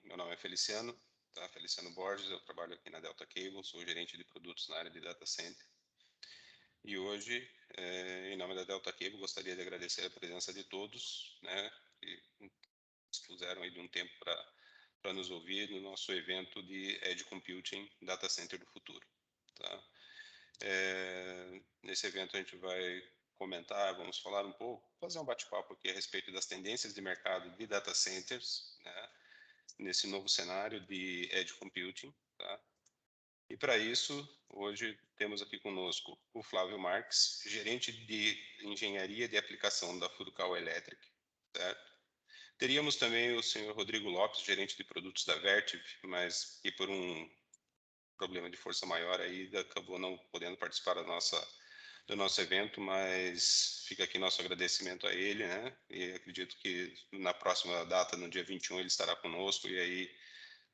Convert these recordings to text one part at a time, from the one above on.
Meu nome é Feliciano, tá? Feliciano Borges, eu trabalho aqui na Delta Cable, sou gerente de produtos na área de data center. E hoje, em nome da Delta Cable, gostaria de agradecer a presença de todos, né, que dispuseram aí de um tempo para nos ouvir no nosso evento de Edge Computing Data Center do Futuro. Tá? Nesse evento a gente vai comentar, vamos falar um pouco, fazer um bate-papo aqui a respeito das tendências de mercado de data centers, né, nesse novo cenário de Edge Computing. Tá? E para isso, hoje temos aqui conosco o Flávio Marques, gerente de engenharia de aplicação da Furukawa Electric. Certo? Teríamos também o senhor Rodrigo Lopes, gerente de produtos da Vertiv, mas que por um problema de força maior aí acabou não podendo participar do nosso evento, mas fica aqui nosso agradecimento a ele, né? E acredito que na próxima data, no dia 21, ele estará conosco, e aí,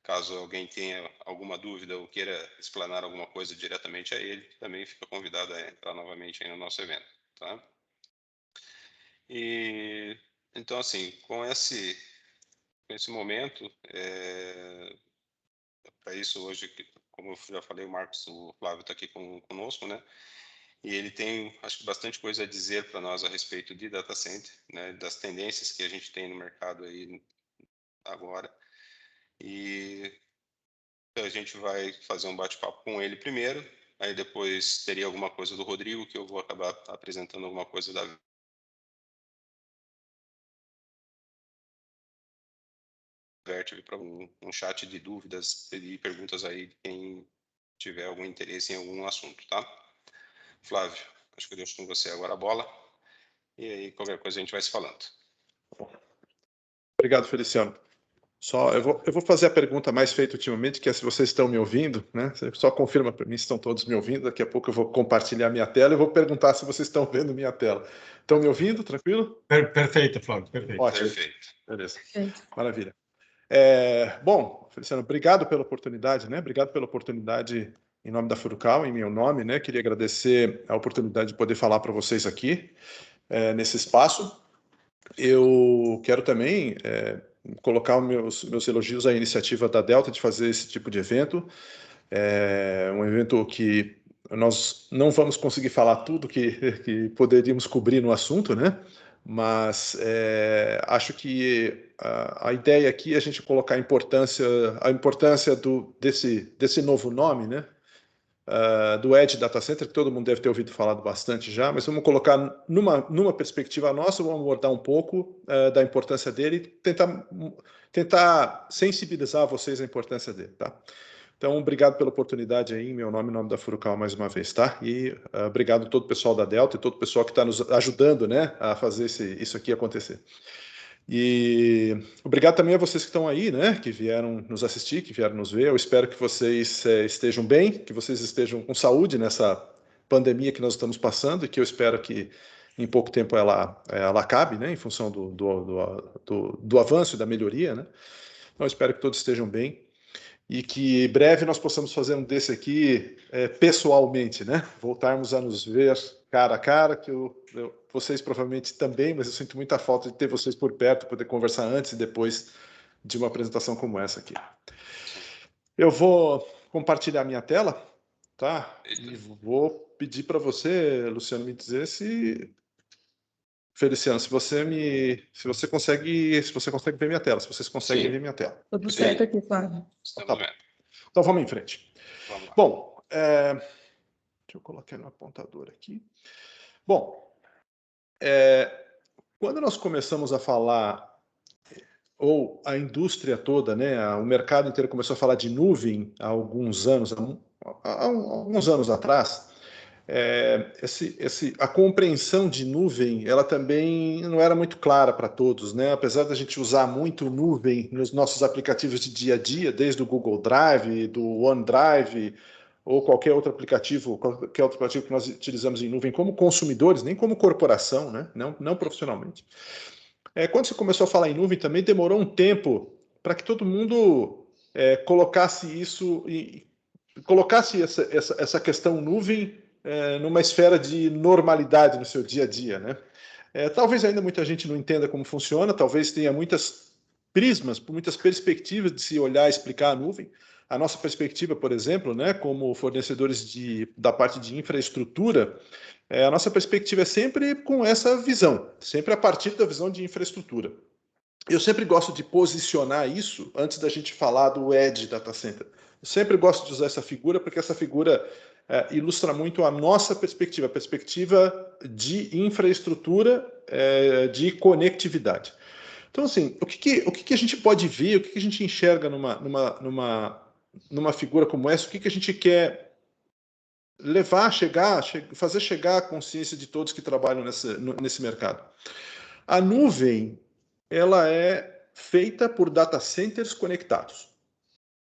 caso alguém tenha alguma dúvida ou queira explanar alguma coisa diretamente a ele, também fica convidado a entrar novamente aí no nosso evento, tá? E, então, assim, com esse momento, para isso hoje, como eu já falei, o Flávio está aqui conosco, né? E ele tem, acho que, bastante coisa a dizer para nós a respeito de data center, né? Das tendências que a gente tem no mercado aí agora. E a gente vai fazer um bate-papo com ele primeiro, aí depois teria alguma coisa do Rodrigo, que eu vou acabar apresentando alguma coisa da Vertiv para um chat de dúvidas e perguntas aí de quem tiver algum interesse em algum assunto, tá? Flávio, acho que eu deixo com você agora a bola, e aí qualquer coisa a gente vai se falando. Obrigado, Feliciano. Eu vou fazer a pergunta mais feita ultimamente, que é se vocês estão me ouvindo, né? Você só confirma para mim se estão todos me ouvindo. Daqui a pouco eu vou compartilhar minha tela e vou perguntar se vocês estão vendo minha tela. Estão me ouvindo? Tranquilo? Perfeito, Flávio, perfeito. Ótimo. Perfeito. Beleza. Perfeito. Maravilha. Bom, Feliciano, obrigado pela oportunidade, né? Obrigado pela oportunidade em nome da Furukawa, em meu nome, né? Queria agradecer a oportunidade de poder falar para vocês aqui, nesse espaço. Eu quero também colocar os meus elogios à iniciativa da Delta de fazer esse tipo de evento. É um evento que nós não vamos conseguir falar tudo que poderíamos cobrir no assunto, né? Mas acho que a ideia aqui é a gente colocar a importância desse novo nome, né? Do Edge Data Center, que todo mundo deve ter ouvido falar bastante já, mas vamos colocar numa perspectiva nossa, vamos abordar um pouco da importância dele e tentar sensibilizar vocês à importância dele, tá? Então, obrigado pela oportunidade aí, em meu nome, em nome da Furukawa mais uma vez, tá? E obrigado a todo o pessoal da Delta e todo o pessoal que está nos ajudando, né, a fazer isso aqui acontecer. E obrigado também a vocês que estão aí, né, que vieram nos assistir, que vieram nos ver. Eu espero que vocês estejam bem, que vocês estejam com saúde nessa pandemia que nós estamos passando e que eu espero que em pouco tempo ela acabe, né, em função do avanço e da melhoria, né. Então, eu espero que todos estejam bem e que em breve nós possamos fazer um desse aqui pessoalmente, né? Voltarmos a nos ver cara a cara, que vocês provavelmente também, mas eu sinto muita falta de ter vocês por perto, poder conversar antes e depois de uma apresentação como essa aqui. Eu vou compartilhar minha tela, tá? E vou pedir para você, Luciano, me dizer se... Feliciano, se você consegue ver minha tela, se vocês conseguem ver minha tela. Tudo certo aqui, Flávio. Tá bom. Então vamos em frente. Vamos lá. Bom, deixa eu colocar no apontador aqui. Bom, quando nós começamos a falar, ou a indústria toda, né, o mercado inteiro começou a falar de nuvem há alguns anos atrás, a compreensão de nuvem, ela também não era muito clara para todos, né? Apesar da gente usar muito nuvem nos nossos aplicativos de dia a dia, desde o Google Drive, do OneDrive, ou qualquer outro aplicativo que nós utilizamos em nuvem como consumidores, nem como corporação, né? Não profissionalmente. Quando você começou a falar em nuvem também, demorou um tempo para que todo mundo colocasse essa questão nuvem numa esfera de normalidade no seu dia a dia, né? Talvez ainda muita gente não entenda como funciona, talvez tenha muitas prismas, por muitas perspectivas de se olhar e explicar a nuvem. A nossa perspectiva, por exemplo, né, como fornecedores da parte de infraestrutura, a nossa perspectiva é sempre com essa visão, sempre a partir da visão de infraestrutura. Eu sempre gosto de posicionar isso antes da gente falar do Edge Data Center. Eu sempre gosto de usar essa figura, porque essa figura ilustra muito a nossa perspectiva, a perspectiva de infraestrutura, de conectividade. Então, assim, o que a gente pode ver, o que a gente enxerga numa figura como essa, o que a gente quer levar, fazer chegar à consciência de todos que trabalham nesse mercado? A nuvem, ela é feita por data centers conectados.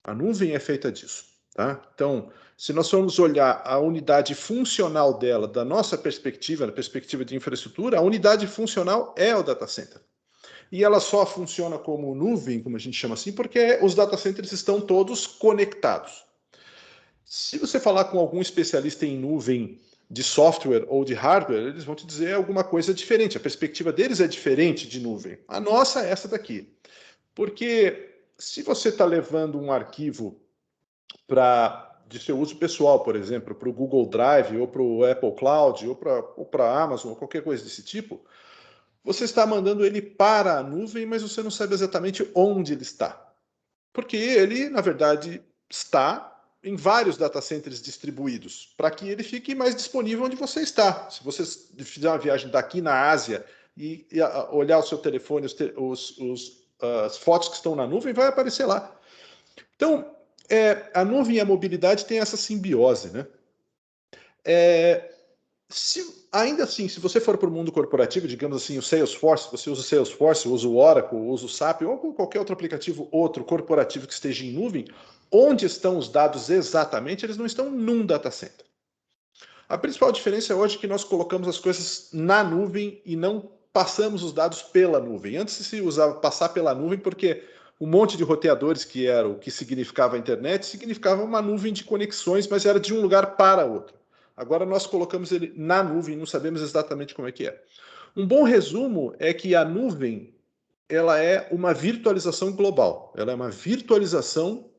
A nuvem é feita disso, tá? Então, se nós formos olhar a unidade funcional dela, da nossa perspectiva, da perspectiva de infraestrutura, a unidade funcional é o data center. E ela só funciona como nuvem, como a gente chama assim, porque os data centers estão todos conectados. Se você falar com algum especialista em nuvem de software ou de hardware, eles vão te dizer alguma coisa diferente. A perspectiva deles é diferente de nuvem. A nossa é essa daqui. Porque se você está levando um arquivo de seu uso pessoal, por exemplo, para o Google Drive, ou para o Apple Cloud, ou para a Amazon, ou qualquer coisa desse tipo, você está mandando ele para a nuvem, mas você não sabe exatamente onde ele está. Porque ele, na verdade, está em vários data centers distribuídos, para que ele fique mais disponível onde você está. Se você fizer uma viagem daqui na Ásia e olhar o seu telefone, as fotos que estão na nuvem, vai aparecer lá. Então, a nuvem e a mobilidade têm essa simbiose, né? Ainda assim, se você for para o mundo corporativo, digamos assim, o Salesforce, você usa o Salesforce, usa o Oracle, usa o SAP, ou qualquer outro aplicativo, outro corporativo que esteja em nuvem, onde estão os dados exatamente, eles não estão num data center. A principal diferença hoje é que nós colocamos as coisas na nuvem e não passamos os dados pela nuvem. Antes se usava passar pela nuvem porque um monte de roteadores, que era o que significava a internet, significava uma nuvem de conexões, mas era de um lugar para outro. Agora nós colocamos ele na nuvem, não sabemos exatamente como é que é. Um bom resumo é que a nuvem, ela é uma virtualização global. Ela é uma virtualização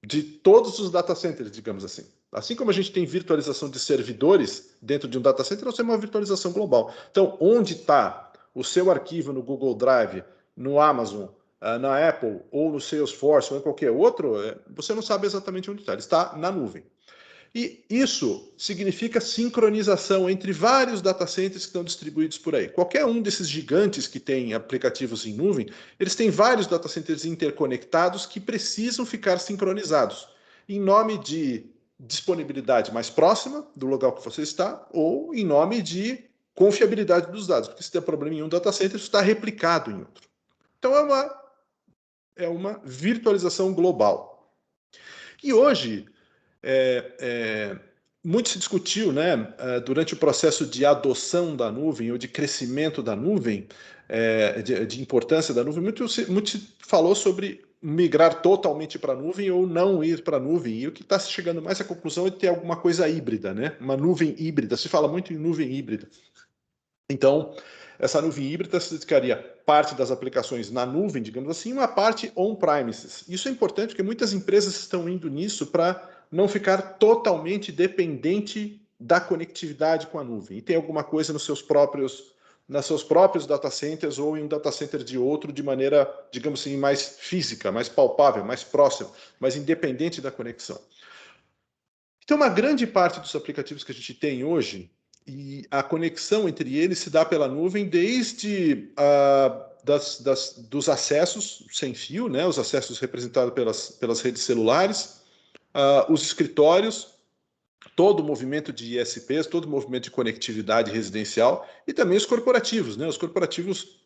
de todos os data centers, digamos assim. Assim como a gente tem virtualização de servidores dentro de um data center, nós temos uma virtualização global. Então, onde está o seu arquivo no Google Drive, no Amazon, na Apple, ou no Salesforce, ou em qualquer outro, você não sabe exatamente onde está. Ele está na nuvem. E isso significa sincronização entre vários data centers que estão distribuídos por aí. Qualquer um desses gigantes que tem aplicativos em nuvem, eles têm vários data centers interconectados que precisam ficar sincronizados, em nome de disponibilidade mais próxima do local que você está, ou em nome de confiabilidade dos dados, porque se der problema em um data center, isso está replicado em outro. Então é uma virtualização global. E hoje, muito se discutiu, né, durante o processo de adoção da nuvem ou de crescimento da nuvem, de importância da nuvem, muito se falou sobre migrar totalmente para a nuvem ou não ir para a nuvem. E o que está chegando mais à conclusão é ter alguma coisa híbrida, né? Uma nuvem híbrida. Se fala muito em nuvem híbrida. Então, essa nuvem híbrida se dedicaria parte das aplicações na nuvem, digamos assim, uma parte on-premises. Isso é importante porque muitas empresas estão indo nisso para não ficar totalmente dependente da conectividade com a nuvem. E tem alguma coisa nos seus próprios data centers ou em um data center de outro de maneira, digamos assim, mais física, mais palpável, mais próxima, mais independente da conexão. Então, uma grande parte dos aplicativos que a gente tem hoje, e a conexão entre eles se dá pela nuvem desde dos acessos sem fio, né, os acessos representados pelas redes celulares, os escritórios, todo o movimento de ISPs, todo o movimento de conectividade residencial e também os corporativos, né? Os corporativos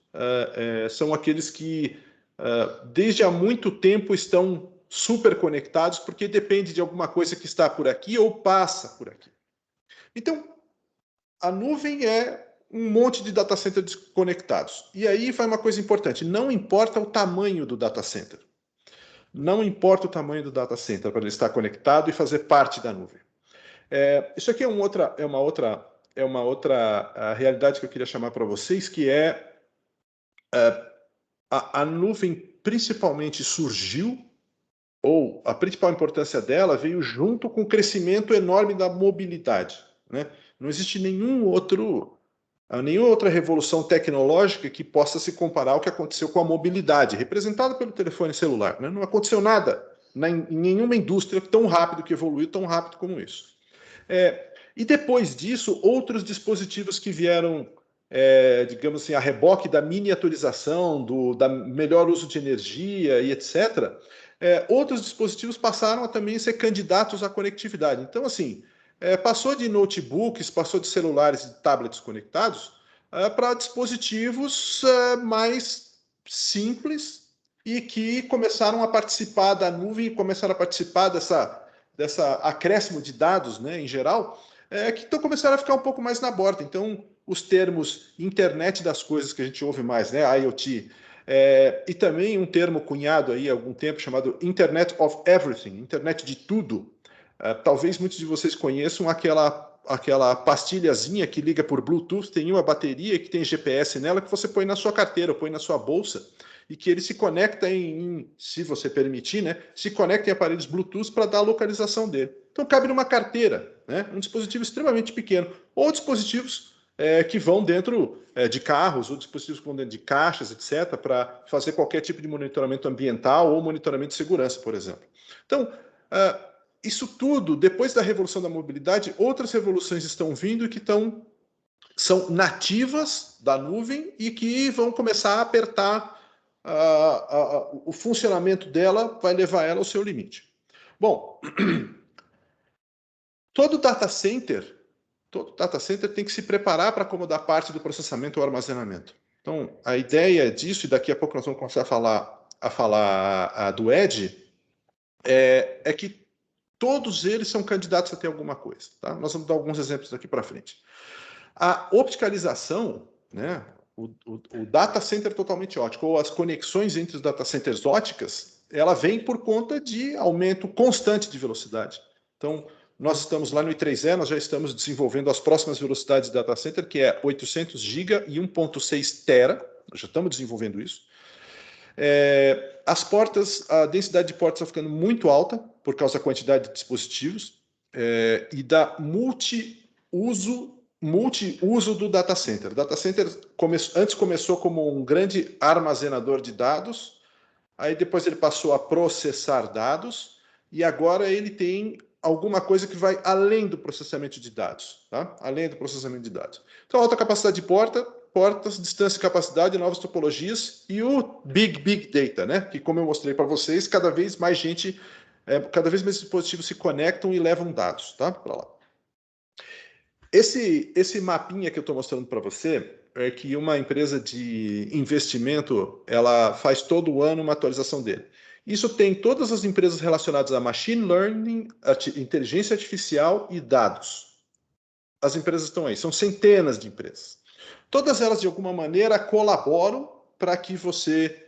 são aqueles que desde há muito tempo estão super conectados porque depende de alguma coisa que está por aqui ou passa por aqui. Então, a nuvem é um monte de data centers conectados. E aí vai uma coisa importante, não importa o tamanho do data center. Não importa o tamanho do data center para ele estar conectado e fazer parte da nuvem. Isso aqui é uma outra realidade que eu queria chamar para vocês, que é a nuvem principalmente surgiu, ou a principal importância dela veio junto com o crescimento enorme da mobilidade, né? Não existe nenhuma outra revolução tecnológica que possa se comparar ao que aconteceu com a mobilidade, representada pelo telefone celular, né? Não aconteceu nada em nenhuma indústria tão rápido que evoluiu, tão rápido como isso. E depois disso, outros dispositivos que vieram, digamos assim, a reboque da miniaturização, da melhor uso de energia e etc., outros dispositivos passaram a também ser candidatos à conectividade. Então, assim, passou de notebooks, passou de celulares e tablets conectados para dispositivos mais simples e que começaram a participar da nuvem, começaram a participar dessa acréscimo de dados, né, em geral, que então começaram a ficar um pouco mais na borda. Então, os termos internet das coisas que a gente ouve mais, né, IoT, e também um termo cunhado aí há algum tempo chamado Internet of Everything, internet de tudo. Talvez muitos de vocês conheçam aquela pastilhazinha que liga por Bluetooth, tem uma bateria que tem GPS nela que você põe na sua carteira, põe na sua bolsa, e que ele se conecta se você permitir, né, se conecta em aparelhos Bluetooth para dar a localização dele. Então cabe numa carteira, né, um dispositivo extremamente pequeno, ou dispositivos que vão dentro de carros, ou dispositivos que vão dentro de caixas, etc., para fazer qualquer tipo de monitoramento ambiental ou monitoramento de segurança, por exemplo. Então, isso tudo, depois da revolução da mobilidade, outras revoluções estão vindo e que são nativas da nuvem e que vão começar a apertar o funcionamento dela, vai levar ela ao seu limite. Bom, todo data center tem que se preparar para acomodar parte do processamento ou armazenamento. Então, a ideia disso, e daqui a pouco nós vamos começar a falar do Edge, é que todos eles são candidatos a ter alguma coisa. Tá? Nós vamos dar alguns exemplos daqui para frente. A opticalização, né, o data center totalmente ótico, ou as conexões entre os data centers óticas, ela vem por conta de aumento constante de velocidade. Então, nós estamos lá no I3E, nós já estamos desenvolvendo as próximas velocidades de data center, que é 800 GB e 1.6 tera, nós já estamos desenvolvendo isso. As portas, a densidade de portas está ficando muito alta, por causa da quantidade de dispositivos, e da multi-uso do data center. O data center antes começou como um grande armazenador de dados, aí depois ele passou a processar dados, e agora ele tem alguma coisa que vai além do processamento de dados, tá? Além do processamento de dados. Então, alta capacidade de portas, distância e capacidade, novas topologias e o Big Data, né? Que, como eu mostrei para vocês, cada vez mais dispositivos se conectam e levam dados, tá? Para lá. Esse mapinha que eu estou mostrando para você é que uma empresa de investimento, ela faz todo ano uma atualização dele. Isso tem todas as empresas relacionadas a machine learning, inteligência artificial e dados. As empresas estão aí, são centenas de empresas. Todas elas, de alguma maneira, colaboram para que você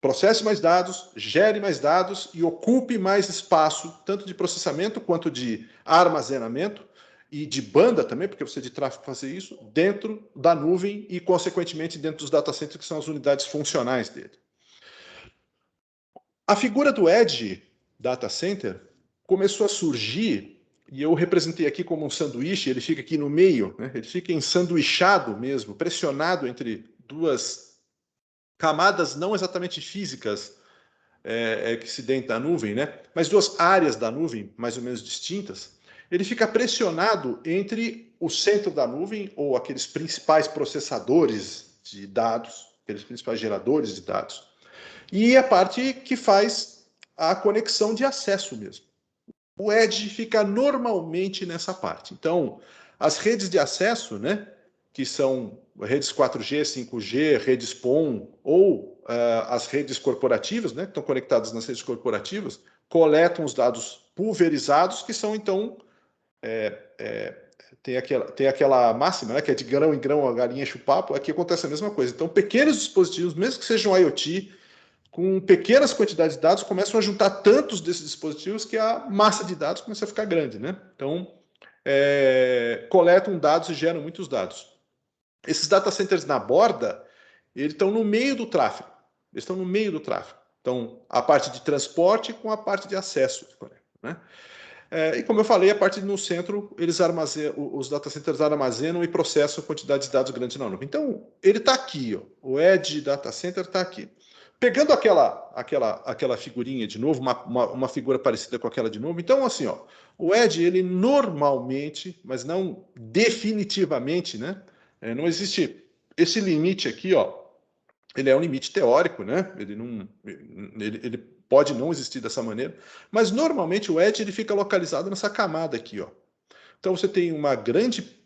processe mais dados, gere mais dados e ocupe mais espaço, tanto de processamento quanto de armazenamento e de banda também, porque você de tráfego fazer isso, dentro da nuvem e, consequentemente, dentro dos data centers, que são as unidades funcionais dele. A figura do Edge Data Center começou a surgir, e eu representei aqui como um sanduíche, ele fica aqui no meio, né? Ele fica ensanduichado mesmo, pressionado entre duas camadas não exatamente físicas que se dentro da nuvem, né? Mas duas áreas da nuvem mais ou menos distintas. Ele fica pressionado entre o centro da nuvem, ou aqueles principais processadores de dados, aqueles principais geradores de dados, e a parte que faz a conexão de acesso mesmo. O Edge fica normalmente nessa parte. Então, as redes de acesso, né, que são redes 4G, 5G, redes PON, ou as redes corporativas, né, que estão conectadas nas redes corporativas, coletam os dados pulverizados, que são, então, tem aquela máxima, né, que é de grão em grão a galinha enche o papo, aqui acontece a mesma coisa. Então, pequenos dispositivos, mesmo que sejam IoT, com pequenas quantidades de dados, começam a juntar tantos desses dispositivos que a massa de dados começa a ficar grande, né? Então, coletam dados e geram muitos dados. Esses data centers na borda, eles estão no meio do tráfego. Eles estão no meio do tráfego. Então, a parte de transporte com a parte de acesso, né? E como eu falei, a parte no centro, os data centers armazenam e processam quantidade de dados grandes na nuvem. Então, ele está aqui, ó, o Edge Data Center está aqui. Pegando aquela figurinha de novo, uma figura parecida com aquela de novo. Então, assim, ó, o Edge, ele normalmente, mas não definitivamente, né? Não existe esse limite aqui, ó. Ele é um limite teórico, né? Ele pode não existir dessa maneira, mas normalmente o Edge ele fica localizado nessa camada aqui, ó. Então você tem uma grande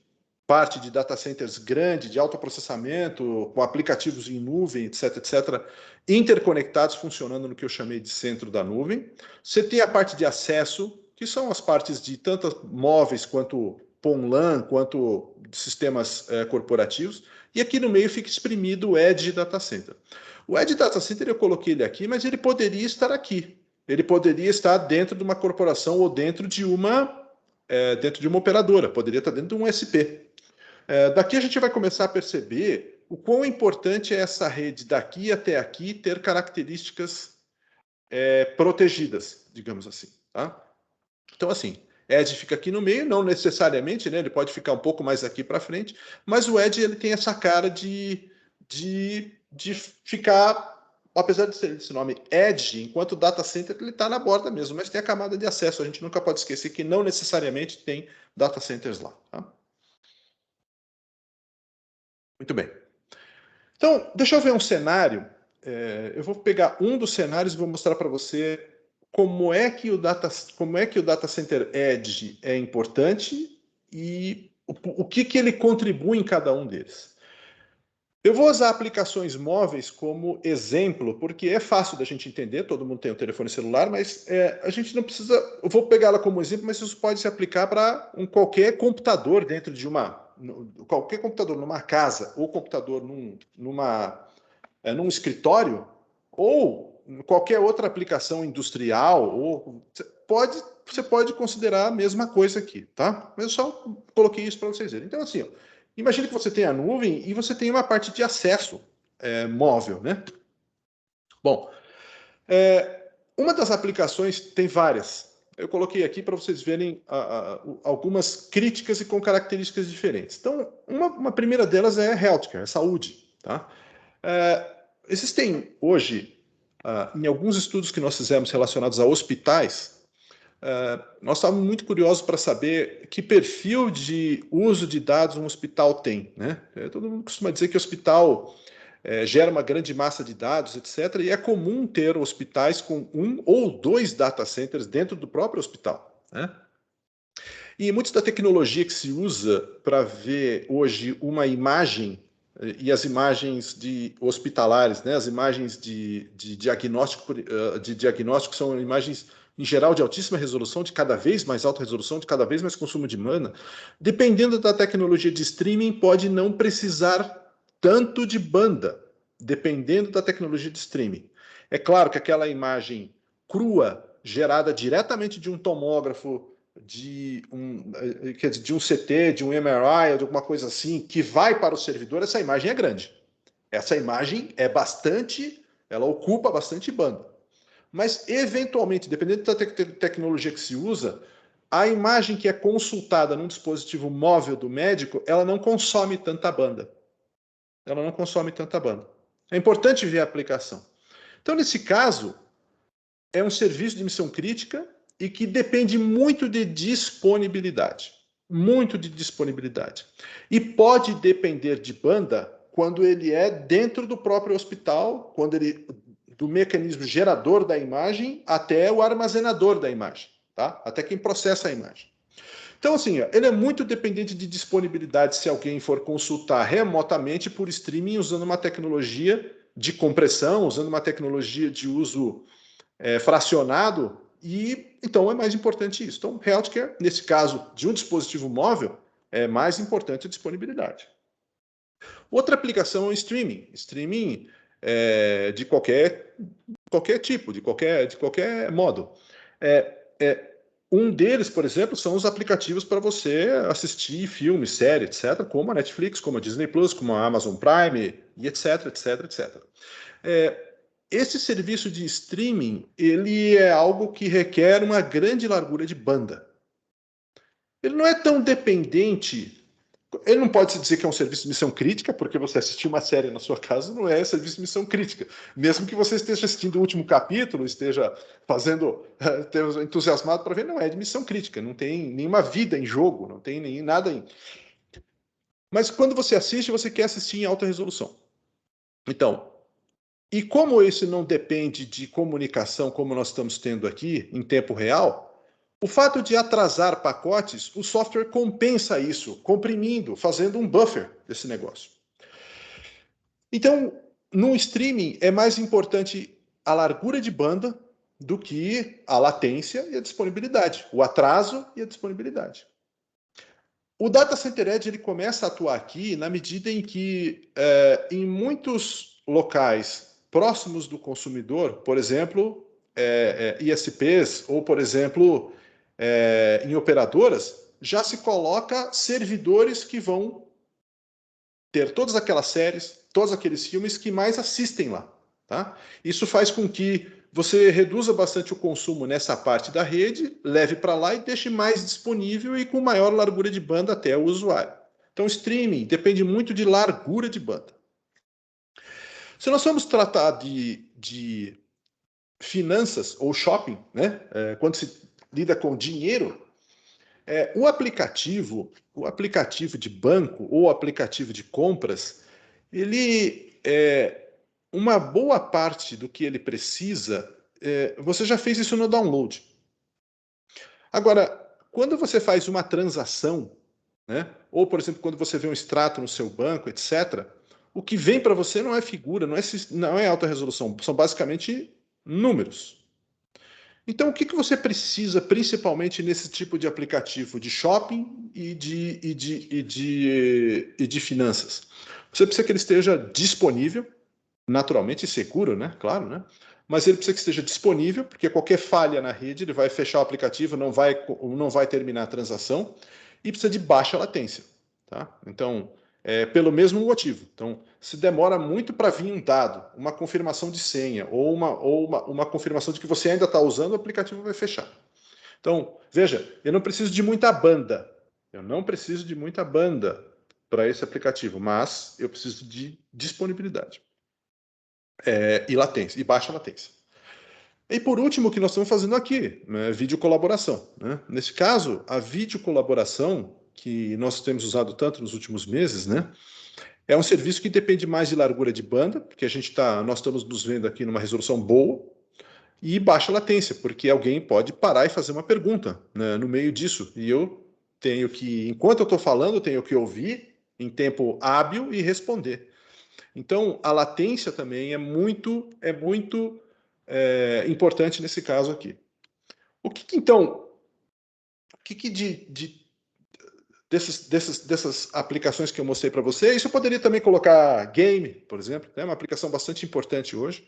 parte de data centers grande, de alto processamento, com aplicativos em nuvem, etc, etc, interconectados, funcionando no que eu chamei de centro da nuvem. Você tem a parte de acesso, que são as partes de tanto móveis quanto PON-LAN, quanto sistemas corporativos. E aqui no meio fica exprimido o Edge Data Center. O Edge Data Center eu coloquei ele aqui, mas ele poderia estar aqui. Ele poderia estar dentro de uma corporação ou dentro de uma operadora, poderia estar dentro de um SP. Daqui a gente vai começar a perceber o quão importante é essa rede daqui até aqui ter características protegidas, digamos assim. Tá? Então, assim, Edge fica aqui no meio, não necessariamente, né? Ele pode ficar um pouco mais aqui para frente, mas o Edge ele tem essa cara de ficar, apesar de ser esse nome Edge, enquanto data center ele está na borda mesmo, mas tem a camada de acesso. A gente nunca pode esquecer que não necessariamente tem data centers lá. Tá? Muito bem. Então, deixa eu ver um cenário. Eu vou pegar um dos cenários e vou mostrar para você como é que o data center Edge é importante e o que ele contribui em cada um deles. Eu vou usar aplicações móveis como exemplo, porque é fácil da gente entender, todo mundo tem um telefone celular, mas a gente não precisa... Eu vou pegá-la como exemplo, mas isso pode se aplicar para qualquer computador dentro de qualquer computador numa casa, ou computador num escritório, ou qualquer outra aplicação industrial, ou você pode considerar a mesma coisa aqui, tá? Mas eu só coloquei isso para vocês verem. Então, assim, ó, imagine que você tem a nuvem e você tem uma parte de acesso móvel, né? Bom, uma das aplicações, tem várias. Eu coloquei aqui para vocês verem algumas críticas e com características diferentes. Então, uma primeira delas é healthcare, saúde. Tá? Existem hoje, em alguns estudos que nós fizemos relacionados a hospitais, nós estávamos muito curiosos para saber que perfil de uso de dados um hospital tem. Né? Todo mundo costuma dizer que o hospital gera uma grande massa de dados, etc. E é comum ter hospitais com 1 ou 2 data centers dentro do próprio hospital. Né? E muita da tecnologia que se usa para ver hoje uma imagem, e as imagens hospitalares, né? As imagens de diagnóstico são imagens, em geral, de altíssima resolução, de cada vez mais alta resolução, de cada vez mais consumo de mana. Dependendo da tecnologia de streaming, pode não precisar tanto de banda, dependendo da tecnologia de streaming. É claro que aquela imagem crua, gerada diretamente de um tomógrafo, de um CT, de um MRI, ou de alguma coisa assim, que vai para o servidor, essa imagem é grande. Essa imagem ela ocupa bastante banda. Mas, eventualmente, dependendo da tecnologia que se usa, a imagem que é consultada num dispositivo móvel do médico, ela não consome tanta banda. É importante ver a aplicação. Então, nesse caso, é um serviço de missão crítica e que depende muito de disponibilidade. E pode depender de banda quando ele é dentro do próprio hospital, do mecanismo gerador da imagem até o armazenador da imagem, tá? Até quem processa a imagem. Então, assim, ele é muito dependente de disponibilidade se alguém for consultar remotamente por streaming usando uma tecnologia de compressão, usando uma tecnologia de uso fracionado, e então é mais importante isso. Então, healthcare, nesse caso de um dispositivo móvel, é mais importante a disponibilidade. Outra aplicação é o streaming. Streaming de qualquer tipo, de qualquer modo. Um deles, por exemplo, são os aplicativos para você assistir filmes, séries, etc., como a Netflix, como a Disney Plus, como a Amazon Prime, e etc, etc, etc. esse serviço de streaming, ele é algo que requer uma grande largura de banda. Ele não é tão dependente. Ele não pode se dizer que é um serviço de missão crítica, porque você assistir uma série na sua casa não é serviço de missão crítica. Mesmo que você esteja assistindo o último capítulo, esteja esteja entusiasmado para ver, não é de missão crítica. Não tem nenhuma vida em jogo, não tem nem nada em. Mas quando você assiste, você quer assistir em alta resolução. Então, e como isso não depende de comunicação como nós estamos tendo aqui, em tempo real, o fato de atrasar pacotes, o software compensa isso, comprimindo, fazendo um buffer desse negócio. Então, no streaming, é mais importante a largura de banda do que a latência e a disponibilidade, o atraso e a disponibilidade. O Data Center Edge ele começa a atuar aqui na medida em que, em muitos locais próximos do consumidor, por exemplo, ISPs ou, por exemplo, em operadoras, já se coloca servidores que vão ter todas aquelas séries, todos aqueles filmes que mais assistem lá. Tá? Isso faz com que você reduza bastante o consumo nessa parte da rede, leve para lá e deixe mais disponível e com maior largura de banda até o usuário. Então, streaming depende muito de largura de banda. Se nós vamos tratar de finanças ou shopping, né? Quando se lida com dinheiro, o aplicativo de banco ou aplicativo de compras, ele uma boa parte do que ele precisa, você já fez isso no download. Agora, quando você faz uma transação, né, ou, por exemplo, quando você vê um extrato no seu banco, etc., o que vem para você não é figura, não é alta resolução, são basicamente números. Então, o que você precisa, principalmente nesse tipo de aplicativo de shopping e de finanças? Você precisa que ele esteja disponível, naturalmente seguro, né? Claro, né? Mas ele precisa que esteja disponível, porque qualquer falha na rede, ele vai fechar o aplicativo, não vai terminar a transação, e precisa de baixa latência. Tá? Então, pelo mesmo motivo. Então, se demora muito para vir um dado, uma confirmação de senha, ou uma confirmação de que você ainda está usando, o aplicativo vai fechar. Então, veja, eu não preciso de muita banda. Eu não preciso de muita banda para esse aplicativo, mas eu preciso de disponibilidade. E latência, e baixa latência. E por último, o que nós estamos fazendo aqui, né, vídeo colaboração. Né? Nesse caso, a vídeo colaboração, que nós temos usado tanto nos últimos meses, né, é um serviço que depende mais de largura de banda, porque nós estamos nos vendo aqui numa resolução boa, e baixa latência, porque alguém pode parar e fazer uma pergunta, né, no meio disso. E eu tenho que, enquanto eu estou falando, eu tenho que ouvir em tempo hábil e responder. Então, a latência também é muito importante nesse caso aqui. Dessas aplicações que eu mostrei para você, isso eu poderia também colocar game, por exemplo, é uma aplicação bastante importante hoje.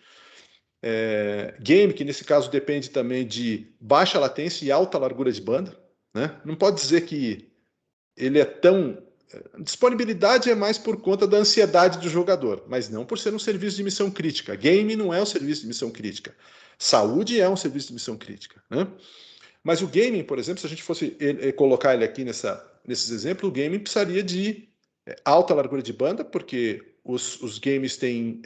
Game, que nesse caso depende também de baixa latência e alta largura de banda. Né? Não pode dizer que ele é tão... Disponibilidade é mais por conta da ansiedade do jogador, mas não por ser um serviço de missão crítica. Game não é um serviço de missão crítica. Saúde é um serviço de missão crítica. Né? Mas o gaming, por exemplo, se a gente fosse colocar ele aqui nesses exemplos, o gaming precisaria de alta largura de banda, porque os games têm...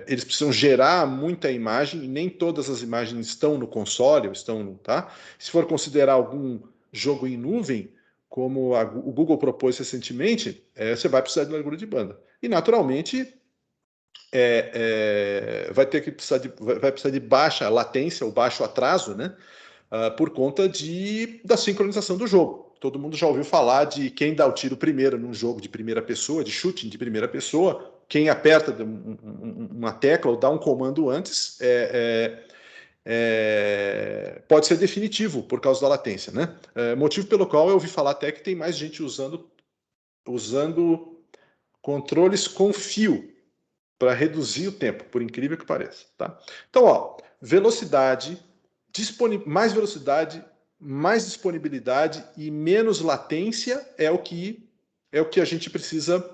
eles precisam gerar muita imagem, e nem todas as imagens estão no console, ou estão... Tá? Se for considerar algum jogo em nuvem, como o Google propôs recentemente, você vai precisar de largura de banda. E, naturalmente, vai precisar de baixa latência ou baixo atraso, né? Por conta da sincronização do jogo. Todo mundo já ouviu falar de quem dá o tiro primeiro num jogo de primeira pessoa, de shooting de primeira pessoa, quem aperta uma tecla ou dá um comando antes pode ser definitivo por causa da latência, né? Motivo pelo qual eu ouvi falar até que tem mais gente usando controles com fio para reduzir o tempo, por incrível que pareça. Tá? Então, mais velocidade, mais disponibilidade e menos latência é o que a gente precisa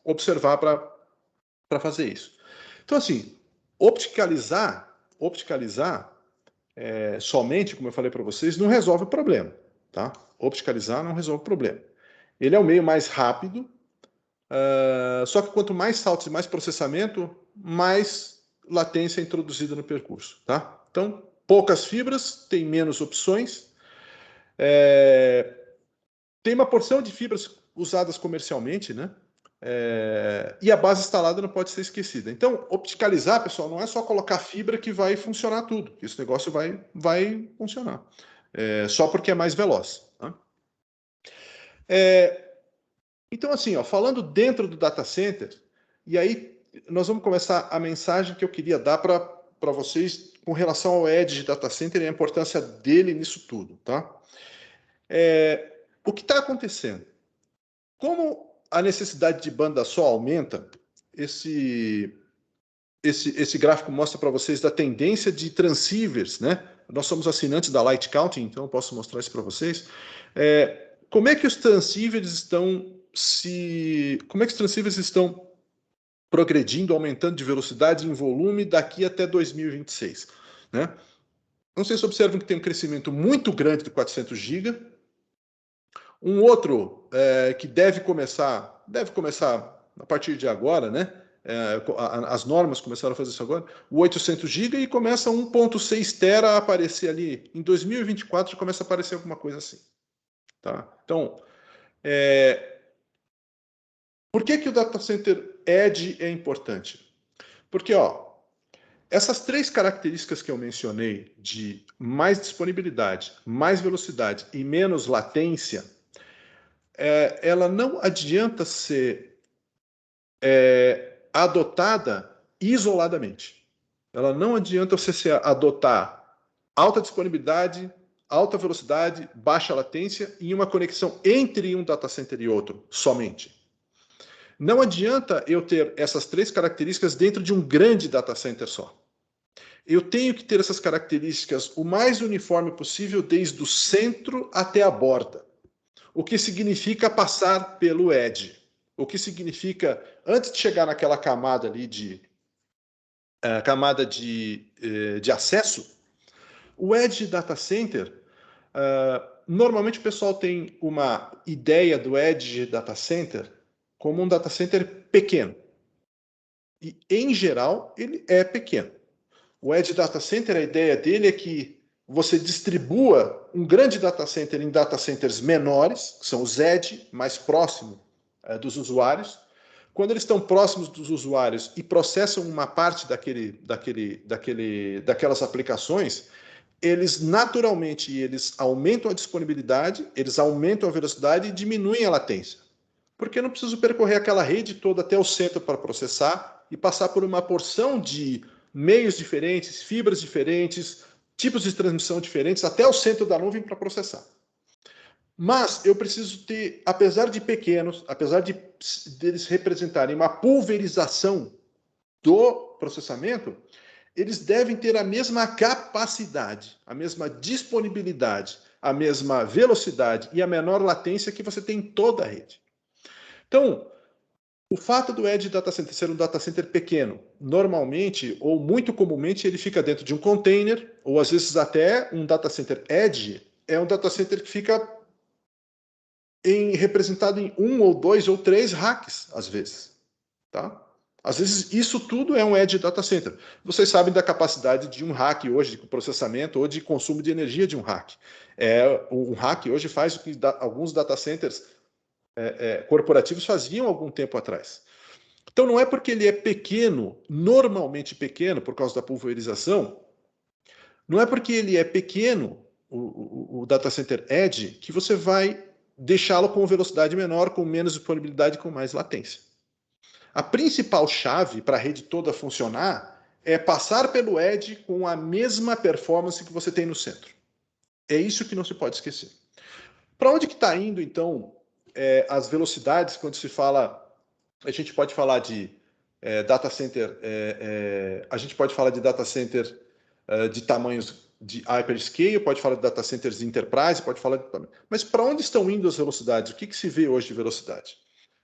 observar para fazer isso. Então, assim, opticalizar somente, como eu falei para vocês, não resolve o problema. Tá? Opticalizar não resolve o problema. Ele é o meio mais rápido, só que quanto mais saltos e mais processamento, mais latência é introduzida no percurso. Tá? Então, poucas fibras, tem menos opções. Tem uma porção de fibras usadas comercialmente, né? E a base instalada não pode ser esquecida. Então, opticalizar, pessoal, não é só colocar fibra que vai funcionar tudo. Esse negócio vai funcionar. Só porque é mais veloz. Tá? Então, assim, ó, falando dentro do data center, e aí nós vamos começar a mensagem que eu queria dar para vocês com relação ao Edge Data Center e a importância dele nisso tudo. Tá? O que está acontecendo? Como a necessidade de banda só aumenta, esse gráfico mostra para vocês da tendência de transceivers, né? Nós somos assinantes da Light Counting, então eu posso mostrar isso para vocês. Como é que os transceivers estão progredindo, aumentando de velocidade em volume daqui até 2026, né? Não sei se observam que tem um crescimento muito grande de 400 GB. Um outro que deve começar a partir de agora, né? As normas começaram a fazer isso agora, o 800 GB e começa 1.6 tera a aparecer ali. Em 2024 já começa a aparecer alguma coisa assim. Tá? Então, por que o Data Center Edge é importante? Porque, essas três características que eu mencionei de mais disponibilidade, mais velocidade e menos latência, ela não adianta ser adotada isoladamente. Ela não adianta você adotar alta disponibilidade, alta velocidade, baixa latência em uma conexão entre um data center e outro somente. Não adianta eu ter essas três características dentro de um grande data center só. Eu tenho que ter essas características o mais uniforme possível desde o centro até a borda. O que significa passar pelo edge. O que significa, antes de chegar naquela camada ali de acesso, o Edge Data Center, normalmente o pessoal tem uma ideia do Edge Data Center como um data center pequeno. E, em geral, ele é pequeno. O Edge Data Center, a ideia dele é que você distribua um grande data center em data centers menores, que são os Edge, mais próximos dos usuários. Quando eles estão próximos dos usuários e processam uma parte daquelas aplicações, eles naturalmente aumentam a disponibilidade, eles aumentam a velocidade e diminuem a latência. Porque eu não preciso percorrer aquela rede toda até o centro para processar e passar por uma porção de meios diferentes, fibras diferentes, tipos de transmissão diferentes, até o centro da nuvem para processar. Mas eu preciso ter, apesar de pequenos, apesar de eles representarem uma pulverização do processamento, eles devem ter a mesma capacidade, a mesma disponibilidade, a mesma velocidade e a menor latência que você tem em toda a rede. Então, o fato do Edge Data Center ser um data center pequeno, normalmente ou muito comumente ele fica dentro de um container, ou às vezes até um data center Edge é um data center que fica representado em 1 ou 2 ou 3 racks, às vezes. Tá? Às vezes isso tudo é um Edge Data Center. Vocês sabem da capacidade de um rack hoje, de processamento ou de consumo de energia de um rack. Um rack hoje faz o que alguns data centers corporativos faziam algum tempo atrás. Então não é porque ele é pequeno, normalmente pequeno, por causa da pulverização, não é porque ele é pequeno, o data center Edge, que você vai deixá-lo com velocidade menor, com menos disponibilidade, com mais latência. A principal chave para a rede toda funcionar é passar pelo Edge com a mesma performance que você tem no centro. É isso que não se pode esquecer. Para onde que está indo, então, as velocidades quando se fala... A gente pode falar de data center... a gente pode falar de data center de tamanhos de hyperscale, pode falar de data centers de enterprise, pode falar de... Mas para onde estão indo as velocidades? O que se vê hoje de velocidade?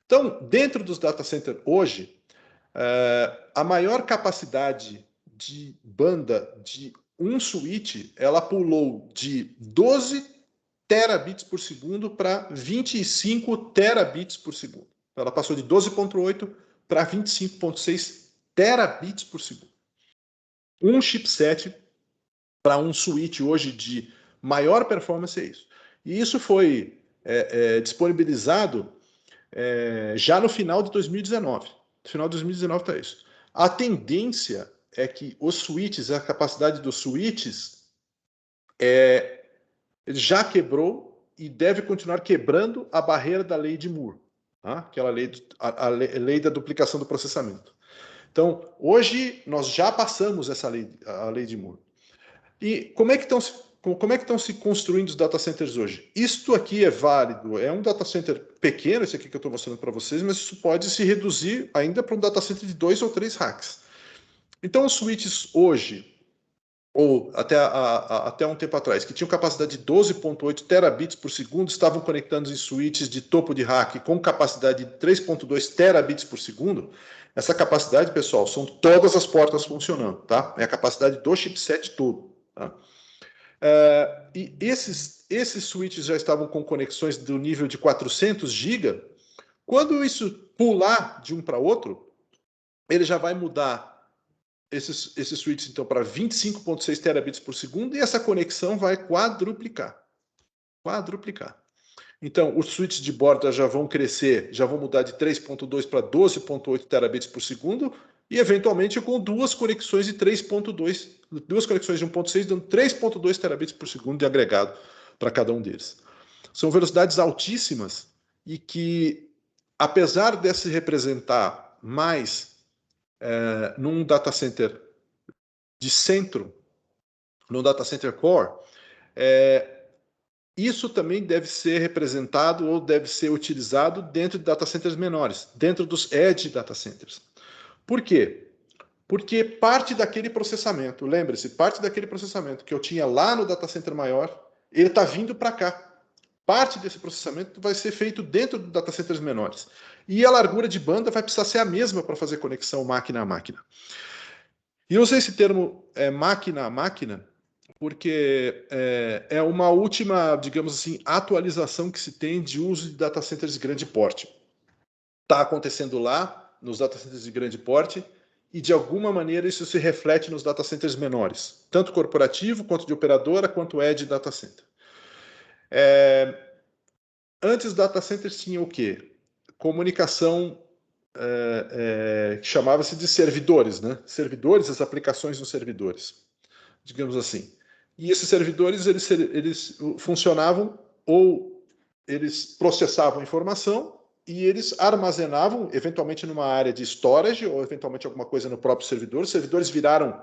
Então, dentro dos data centers hoje, a maior capacidade de banda de um switch, ela pulou de 12 terabits por segundo para 25 terabits por segundo. Ela passou de 12.8 para 25.6 terabits por segundo. Um chipset para um switch hoje de maior performance é isso. E isso foi disponibilizado já no final de 2019. No final de 2019 está isso. A tendência é que os switches, a capacidade dos switches, já quebrou e deve continuar quebrando a barreira da lei de Moore, tá? Aquela lei, a lei da duplicação do processamento. Então, hoje nós já passamos essa lei, a lei de Moore. E como é que estão se construindo os data centers hoje? Isto aqui é válido, é um data center pequeno, esse aqui que eu estou mostrando para vocês, mas isso pode se reduzir ainda para um data center de 2 ou 3 racks. Então, os switches hoje, ou até um tempo atrás, que tinham capacidade de 12.8 terabits por segundo, estavam conectando em switches de topo de rack com capacidade de 3.2 terabits por segundo. Essa capacidade, pessoal, são todas as portas funcionando, tá? É a capacidade do chipset todo, tá? E esses switches já estavam com conexões do nível de 400 GB. Quando isso pular de um para outro, ele já vai mudar esses switches então para 25.6 terabits por segundo e essa conexão vai quadruplicar. Então, os switches de borda já vão crescer, já vão mudar de 3.2 para 12.8 terabits por segundo e, eventualmente, com duas conexões de 3.2, duas conexões de 1.6, dando 3.2 terabits por segundo de agregado para cada um deles. São velocidades altíssimas e que, apesar de se representar mais num data center de centro, num data center core, isso também deve ser representado ou deve ser utilizado dentro de data centers menores, dentro dos edge data centers. Por quê? Porque parte daquele processamento, lembre-se, parte daquele processamento que eu tinha lá no data center maior, ele está vindo para cá. Parte desse processamento vai ser feito dentro de data centers menores. E a largura de banda vai precisar ser a mesma para fazer conexão máquina a máquina. E eu usei esse termo máquina a máquina porque é uma última, digamos assim, atualização que se tem de uso de data centers de grande porte. Está acontecendo lá, nos data centers de grande porte, e de alguma maneira isso se reflete nos data centers menores, tanto corporativo, quanto de operadora, quanto edge data center. Antes data centers tinha o quê? Comunicação que chamava-se de servidores, né? Servidores, as aplicações nos servidores, digamos assim. E esses servidores, eles funcionavam ou eles processavam informação e eles armazenavam, eventualmente numa área de storage ou eventualmente alguma coisa no próprio servidor. Os servidores viraram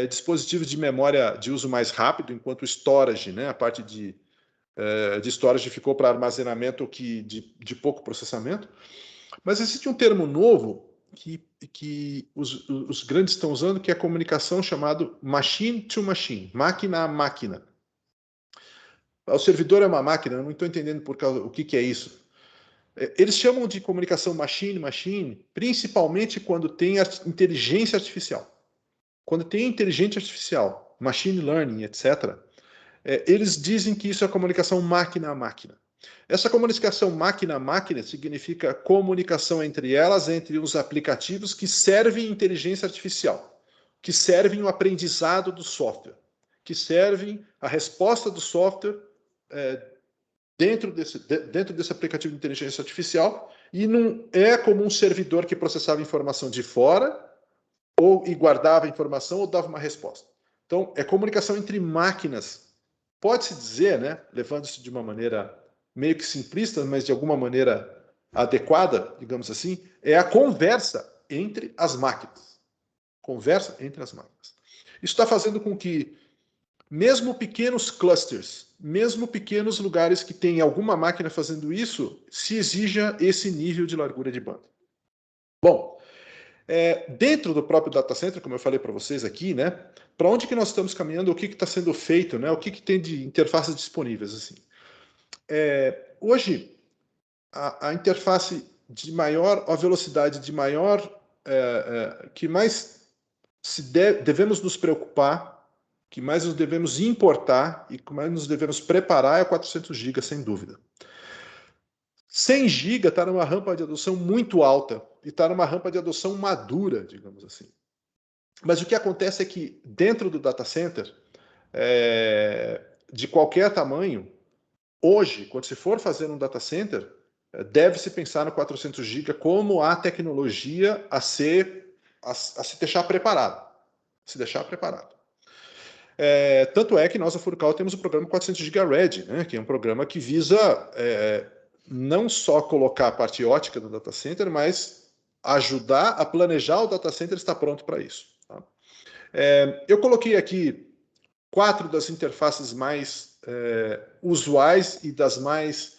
dispositivos de memória de uso mais rápido, enquanto o storage, né, a parte de storage ficou para armazenamento de pouco processamento. Mas existe um termo novo que os grandes estão usando, que é a comunicação chamado machine to machine, máquina a máquina. O servidor é uma máquina, eu não estou entendendo o que é isso. Eles chamam de comunicação machine-machine, principalmente quando tem inteligência artificial. Quando tem inteligência artificial, machine learning, etc., eles dizem que isso é comunicação máquina a máquina. Essa comunicação máquina a máquina significa comunicação entre elas, entre os aplicativos que servem inteligência artificial, que servem o aprendizado do software, que servem a resposta do software dentro desse aplicativo de inteligência artificial, e não é como um servidor que processava informação de fora e guardava a informação ou dava uma resposta. Então, é comunicação entre máquinas. Pode-se dizer, né, levando-se de uma maneira meio que simplista, mas de alguma maneira adequada, digamos assim, é a conversa entre as máquinas. Conversa entre as máquinas. Isso está fazendo com que, mesmo pequenos clusters, mesmo pequenos lugares que tem alguma máquina fazendo isso, se exija esse nível de largura de banda. Bom, dentro do próprio data center, como eu falei para vocês aqui, né, para onde que nós estamos caminhando, o que está sendo feito, né, o que tem de interfaces disponíveis, assim. Hoje, a interface de maior, a velocidade de maior, que mais devemos nos preocupar, que mais nos devemos importar e que mais nos devemos preparar é 400 GB, sem dúvida. 100 GB está numa rampa de adoção muito alta e está numa rampa de adoção madura, digamos assim. Mas o que acontece é que dentro do data center, de qualquer tamanho, hoje, quando se for fazer um data center, deve-se pensar no 400 GB como a tecnologia a se deixar preparado. Se deixar preparado. Tanto é que nós, a Furcal, temos o programa 400 GB Ready, né, que é um programa que visa não só colocar a parte ótica do data center, mas ajudar a planejar o data center estar pronto para isso. Tá? Eu coloquei aqui 4 das interfaces mais usuais e das mais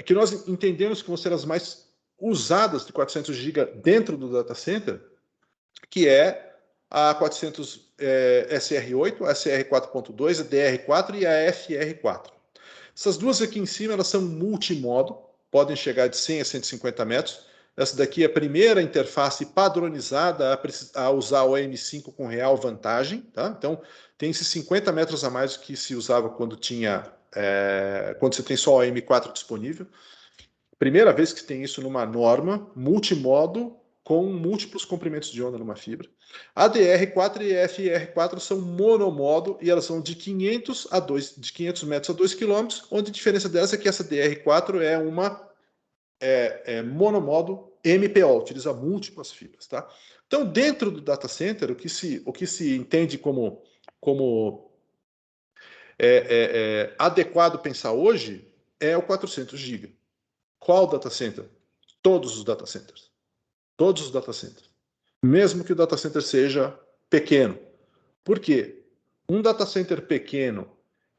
que nós entendemos que vão ser as mais usadas de 400 GB dentro do data center, que é a 400 SR8, a SR4.2, a DR4 e a FR4. Essas duas aqui em cima, elas são multimodo, podem chegar de 100 a 150 metros. Essa daqui é a primeira interface padronizada a usar o M5 com real vantagem. Tá? Então, tem esses 50 metros a mais do que se usava quando você tem só o M4 disponível. Primeira vez que tem isso numa norma, multimodo, com múltiplos comprimentos de onda numa fibra. A DR4 e a FR4 são monomodo e elas são de 500 metros a 2 km, onde a diferença delas é que essa DR4 é uma monomodo MPO, utiliza múltiplas fibras. Tá? Então, dentro do data center, o que se entende como adequado pensar hoje é o 400 GB. Qual data center? Todos os data centers. Todos os data centers. Mesmo que o data center seja pequeno. Por quê? Um data center pequeno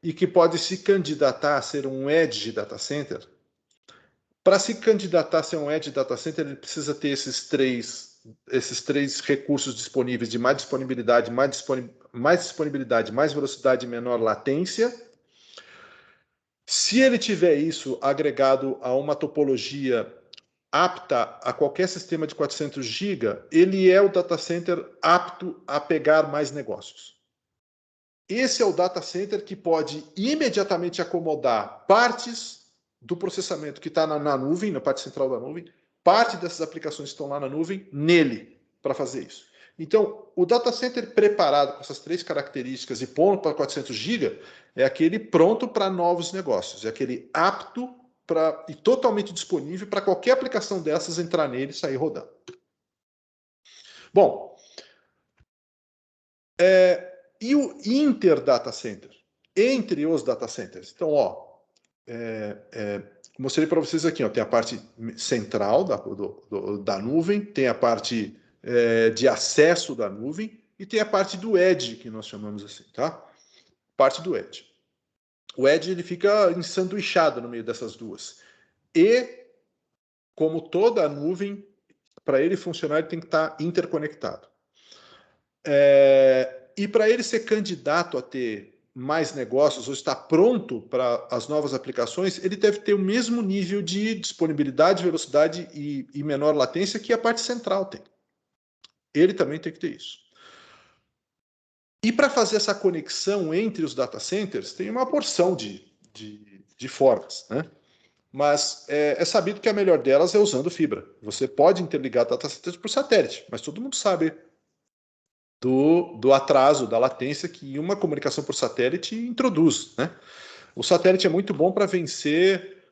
e que pode se candidatar a ser um edge data center, para se candidatar a ser um edge data center, ele precisa ter esses três recursos disponíveis de mais disponibilidade, mais velocidade e menor latência. Se ele tiver isso agregado a uma topologia apta a qualquer sistema de 400 GB, ele é o data center apto a pegar mais negócios. Esse é o data center que pode imediatamente acomodar partes do processamento que está na nuvem, na parte central da nuvem, parte dessas aplicações que estão lá na nuvem, nele, para fazer isso. Então, o data center preparado com essas 3 características e pronto para 400 GB é aquele pronto para novos negócios, é aquele apto e totalmente disponível para qualquer aplicação dessas entrar nele e sair rodando. Bom, e o interdata center? Entre os data centers. Então, mostrei para vocês aqui, tem a parte central da nuvem, tem a parte de acesso da nuvem e tem a parte do edge, que nós chamamos assim, tá? Parte do edge. O edge ele fica ensanduichado no meio dessas duas. E, como toda a nuvem, para ele funcionar, ele tem que estar interconectado. E para ele ser candidato a ter mais negócios ou estar pronto para as novas aplicações, ele deve ter o mesmo nível de disponibilidade, velocidade e menor latência que a parte central tem. Ele também tem que ter isso. E para fazer essa conexão entre os data centers, tem uma porção de formas, né? Mas é sabido que a melhor delas é usando fibra. Você pode interligar data centers por satélite, mas todo mundo sabe do atraso, da latência que uma comunicação por satélite introduz, né? O satélite é muito bom para vencer,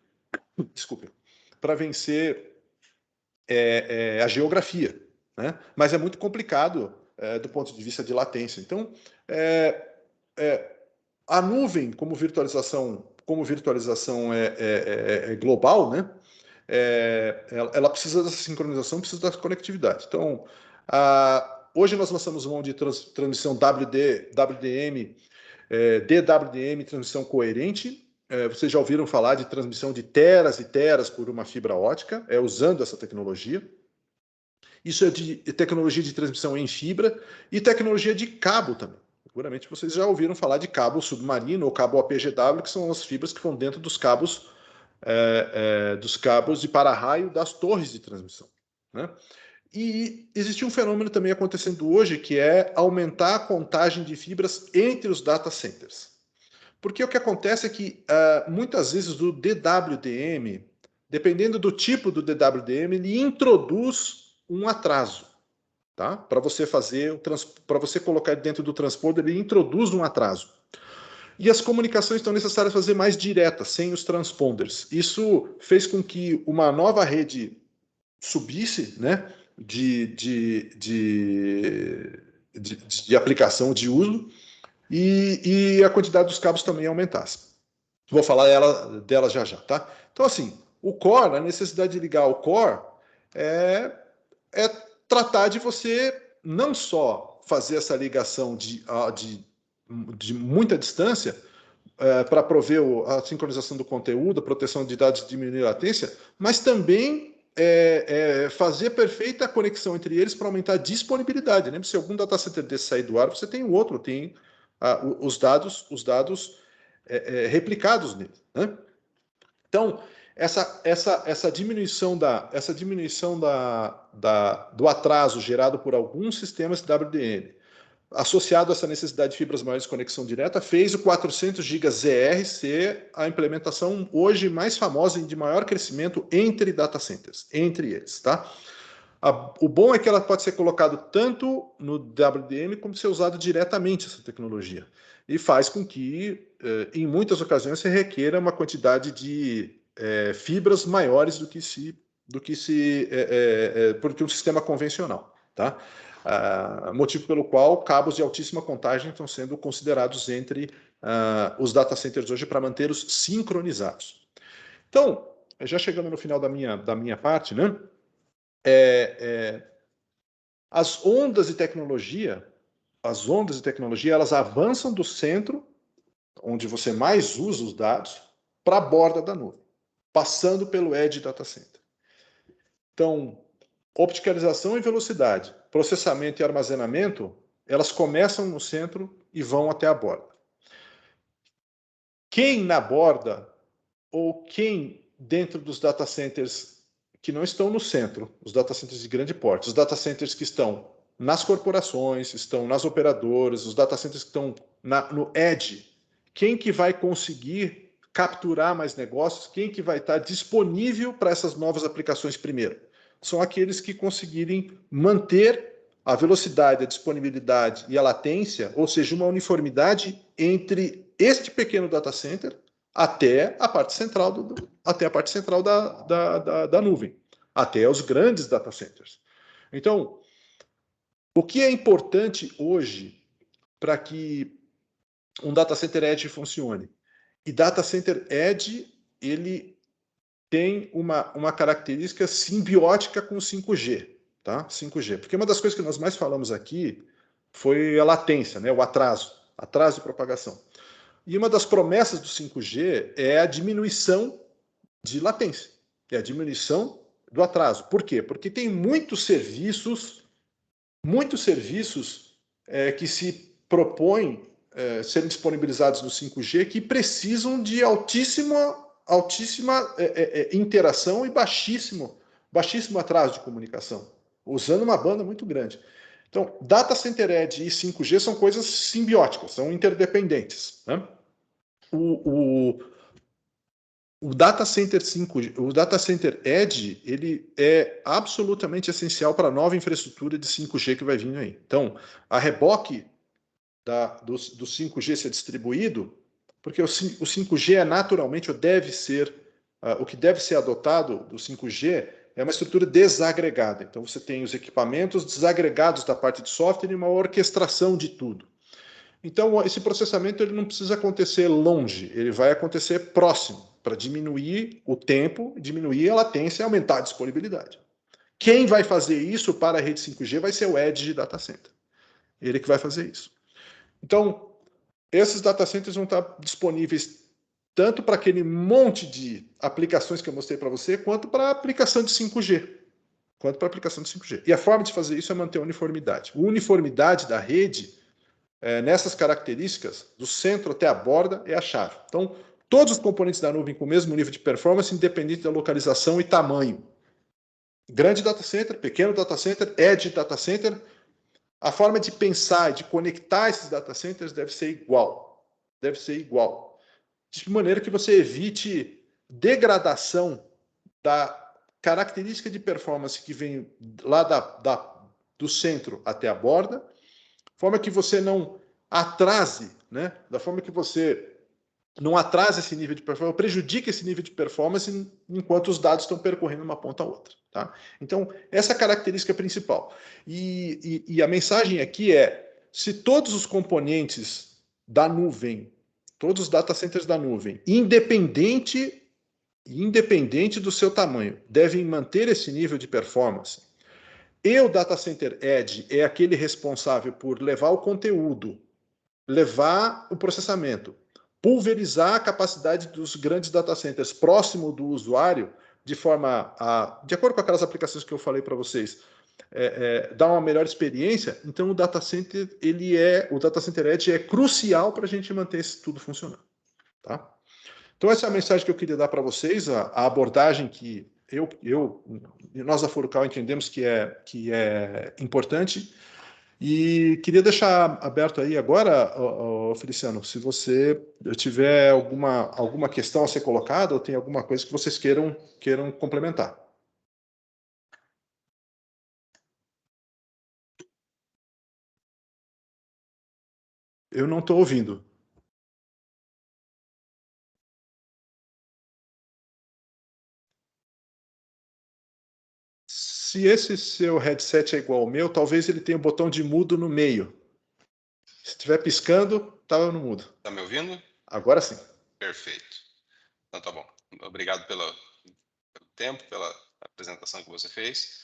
a geografia, né? Mas é muito complicado do ponto de vista de latência. Então, a nuvem como virtualização é global, né? Ela precisa dessa sincronização, precisa da conectividade. Então, hoje nós lançamos mão de transmissão WDM, DWDM, transmissão coerente. Vocês já ouviram falar de transmissão de teras e teras por uma fibra ótica, usando essa tecnologia. Isso é de tecnologia de transmissão em fibra e tecnologia de cabo também. Seguramente vocês já ouviram falar de cabo submarino ou cabo APGW, que são as fibras que vão dentro dos cabos de para-raio das torres de transmissão, né? E existe um fenômeno também acontecendo hoje, que é aumentar a contagem de fibras entre os data centers. Porque o que acontece é que, muitas vezes, o DWDM, dependendo do tipo do DWDM, ele introduz um atraso. Tá? Para você para você colocar dentro do transponder, ele introduz um atraso. E as comunicações estão necessárias fazer mais diretas, sem os transponders. Isso fez com que uma nova rede subisse, né, de aplicação, de uso, e a quantidade dos cabos também aumentasse. Vou falar dela já já, tá? Então, assim, o core, a necessidade de ligar o core é tratar de você não só fazer essa ligação de muita distância, para prover a sincronização do conteúdo, a proteção de dados e diminuir a latência, mas também fazer perfeita conexão entre eles para aumentar a disponibilidade. Né? Se algum data center desse sair do ar, você tem o outro, tem os dados replicados nele. Né? Então, essa diminuição do atraso gerado por alguns sistemas de WDM, associado a essa necessidade de fibras maiores de conexão direta, fez o 400 GB ZR ser a implementação hoje mais famosa e de maior crescimento entre data centers, entre eles, tá? O bom é que ela pode ser colocada tanto no WDM como ser usada diretamente, essa tecnologia. E faz com que, em muitas ocasiões, se requeira uma quantidade de fibras maiores do que porque um sistema convencional, tá? Motivo pelo qual cabos de altíssima contagem estão sendo considerados entre os data centers hoje para mantê-los sincronizados. Então, já chegando no final da minha parte, né? As ondas de tecnologia, elas avançam do centro, onde você mais usa os dados, para a borda da nuvem, passando pelo Edge Data Center. Então, opticalização e velocidade, processamento e armazenamento, elas começam no centro e vão até a borda. Quem na borda, ou quem dentro dos data centers que não estão no centro, os data centers de grande porte, os data centers que estão nas corporações, estão nas operadoras, os data centers que estão no edge, quem que vai conseguir capturar mais negócios, quem que vai estar disponível para essas novas aplicações primeiro? São aqueles que conseguirem manter a velocidade, a disponibilidade e a latência, ou seja, uma uniformidade entre este pequeno data center até a parte central, da nuvem, até os grandes data centers. Então, o que é importante hoje para que um data center edge funcione? E data center edge, ele tem uma característica simbiótica com o 5G, tá? 5G. Porque uma das coisas que nós mais falamos aqui foi a latência, né? O atraso de propagação. E uma das promessas do 5G é a diminuição de latência, é a diminuição do atraso. Por quê? Porque tem muitos serviços que se propõem serem disponibilizados no 5G que precisam de altíssima interação e baixíssimo atraso de comunicação, usando uma banda muito grande. Então, Data Center Edge e 5G são coisas simbióticas, são interdependentes. Né? O Data Center 5G, o Data Center Edge, ele é absolutamente essencial para a nova infraestrutura de 5G que vai vir aí. Então, a reboque do 5G ser distribuído, porque o 5G é naturalmente, ou deve ser, o que deve ser adotado do 5G é uma estrutura desagregada. Então, você tem os equipamentos desagregados da parte de software e uma orquestração de tudo. Então, esse processamento ele não precisa acontecer longe, ele vai acontecer próximo, para diminuir o tempo, diminuir a latência e aumentar a disponibilidade. Quem vai fazer isso para a rede 5G vai ser o Edge de Data Center. Ele que vai fazer isso. Então, esses data centers vão estar disponíveis tanto para aquele monte de aplicações que eu mostrei para você, quanto para a aplicação de 5G. E a forma de fazer isso é manter a uniformidade. A uniformidade da rede, nessas características, do centro até a borda, é a chave. Então, todos os componentes da nuvem com o mesmo nível de performance, independente da localização e tamanho. grande data center, pequeno data center, edge data center, a forma de pensar e de conectar esses data centers deve ser igual. Deve ser igual. De maneira que você evite degradação da característica de performance que vem lá do centro até a borda, forma que você não atrase, né? Da forma que você não atrasa esse nível de performance, prejudica esse nível de performance enquanto os dados estão percorrendo uma ponta a outra. Tá? Então, essa é a característica principal. E a mensagem aqui é: se todos os componentes da nuvem, todos os data centers da nuvem, independente do seu tamanho, devem manter esse nível de performance, e o data center edge é aquele responsável por levar o conteúdo, levar o processamento, pulverizar a capacidade dos grandes data centers próximo do usuário, de forma de acordo com aquelas aplicações que eu falei para vocês, dar uma melhor experiência. Então o data center o data center edge é crucial para a gente manter isso tudo funcionando, tá? Então essa é a mensagem que eu queria dar para vocês, a abordagem que nós da Furukawa entendemos que é importante. E queria deixar aberto aí agora, Feliciano, se você tiver alguma questão a ser colocada ou tem alguma coisa que vocês queiram complementar. Eu não estou ouvindo. Se esse seu headset é igual ao meu, talvez ele tenha o botão de mudo no meio. Se estiver piscando, estava no mudo. Tá me ouvindo? Agora sim. Perfeito. Então tá bom. Obrigado pelo tempo, pela apresentação que você fez.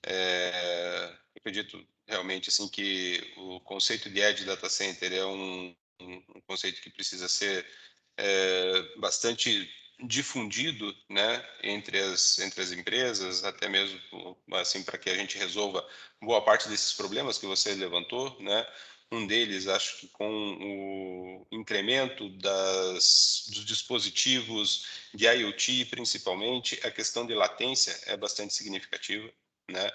Eu acredito realmente assim que o conceito de Edge Data Center é um conceito que precisa ser bastante difundido, né, entre as empresas, até mesmo assim para que a gente resolva boa parte desses problemas que você levantou, né. Um deles, acho que com o incremento dos dispositivos de IoT, principalmente, a questão de latência é bastante significativa, né?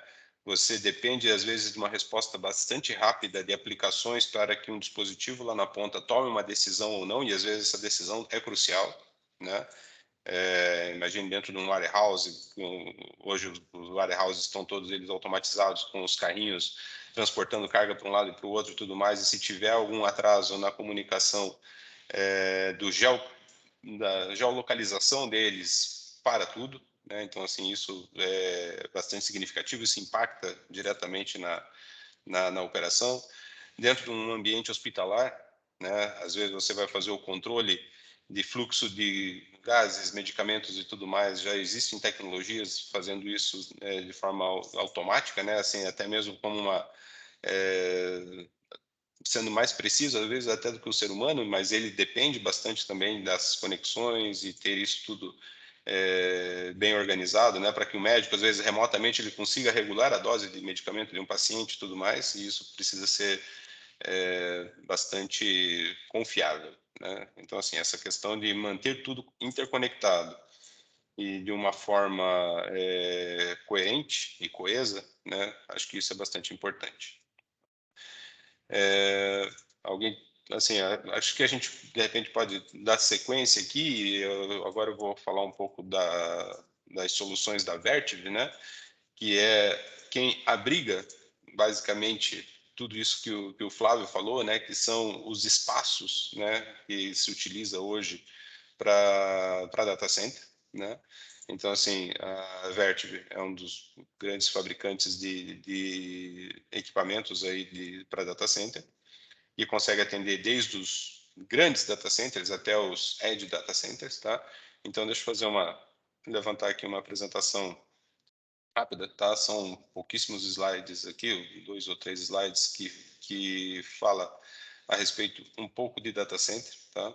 Você depende, às vezes, de uma resposta bastante rápida de aplicações para que um dispositivo lá na ponta tome uma decisão ou não, e às vezes essa decisão é crucial, né? Imagine dentro de um warehouse, hoje os warehouses estão todos eles automatizados, com os carrinhos transportando carga para um lado e para o outro e tudo mais, e se tiver algum atraso na comunicação da geolocalização deles, para tudo, né? Então, assim, isso é bastante significativo, isso impacta diretamente na operação. Dentro de um ambiente hospitalar, né? Às vezes você vai fazer o controle de fluxo de gases, medicamentos e tudo mais, já existem tecnologias fazendo isso de forma automática, né? Assim, até mesmo como sendo mais preciso, às vezes, até do que o ser humano, mas ele depende bastante também das conexões e ter isso tudo bem organizado, né? Para que o médico, às vezes, remotamente, ele consiga regular a dose de medicamento de um paciente e tudo mais, e isso precisa ser bastante confiável, né? Então, assim, essa questão de manter tudo interconectado e de uma forma coerente e coesa, né? Acho que isso é bastante importante. Alguém, assim, acho que a gente de repente pode dar sequência aqui. Agora eu vou falar um pouco das soluções da Vertiv, né? Que é quem abriga basicamente tudo isso que o Flávio falou, né? Que são os espaços, né? Que se utiliza hoje para data center, né? Então, assim, a Vertiv é um dos grandes fabricantes de equipamentos aí para data center e consegue atender desde os grandes data centers até os edge data centers, tá? Então, deixa eu levantar aqui uma apresentação rápida, tá? São pouquíssimos slides aqui, 2 ou 3 slides que fala a respeito um pouco de data center, tá?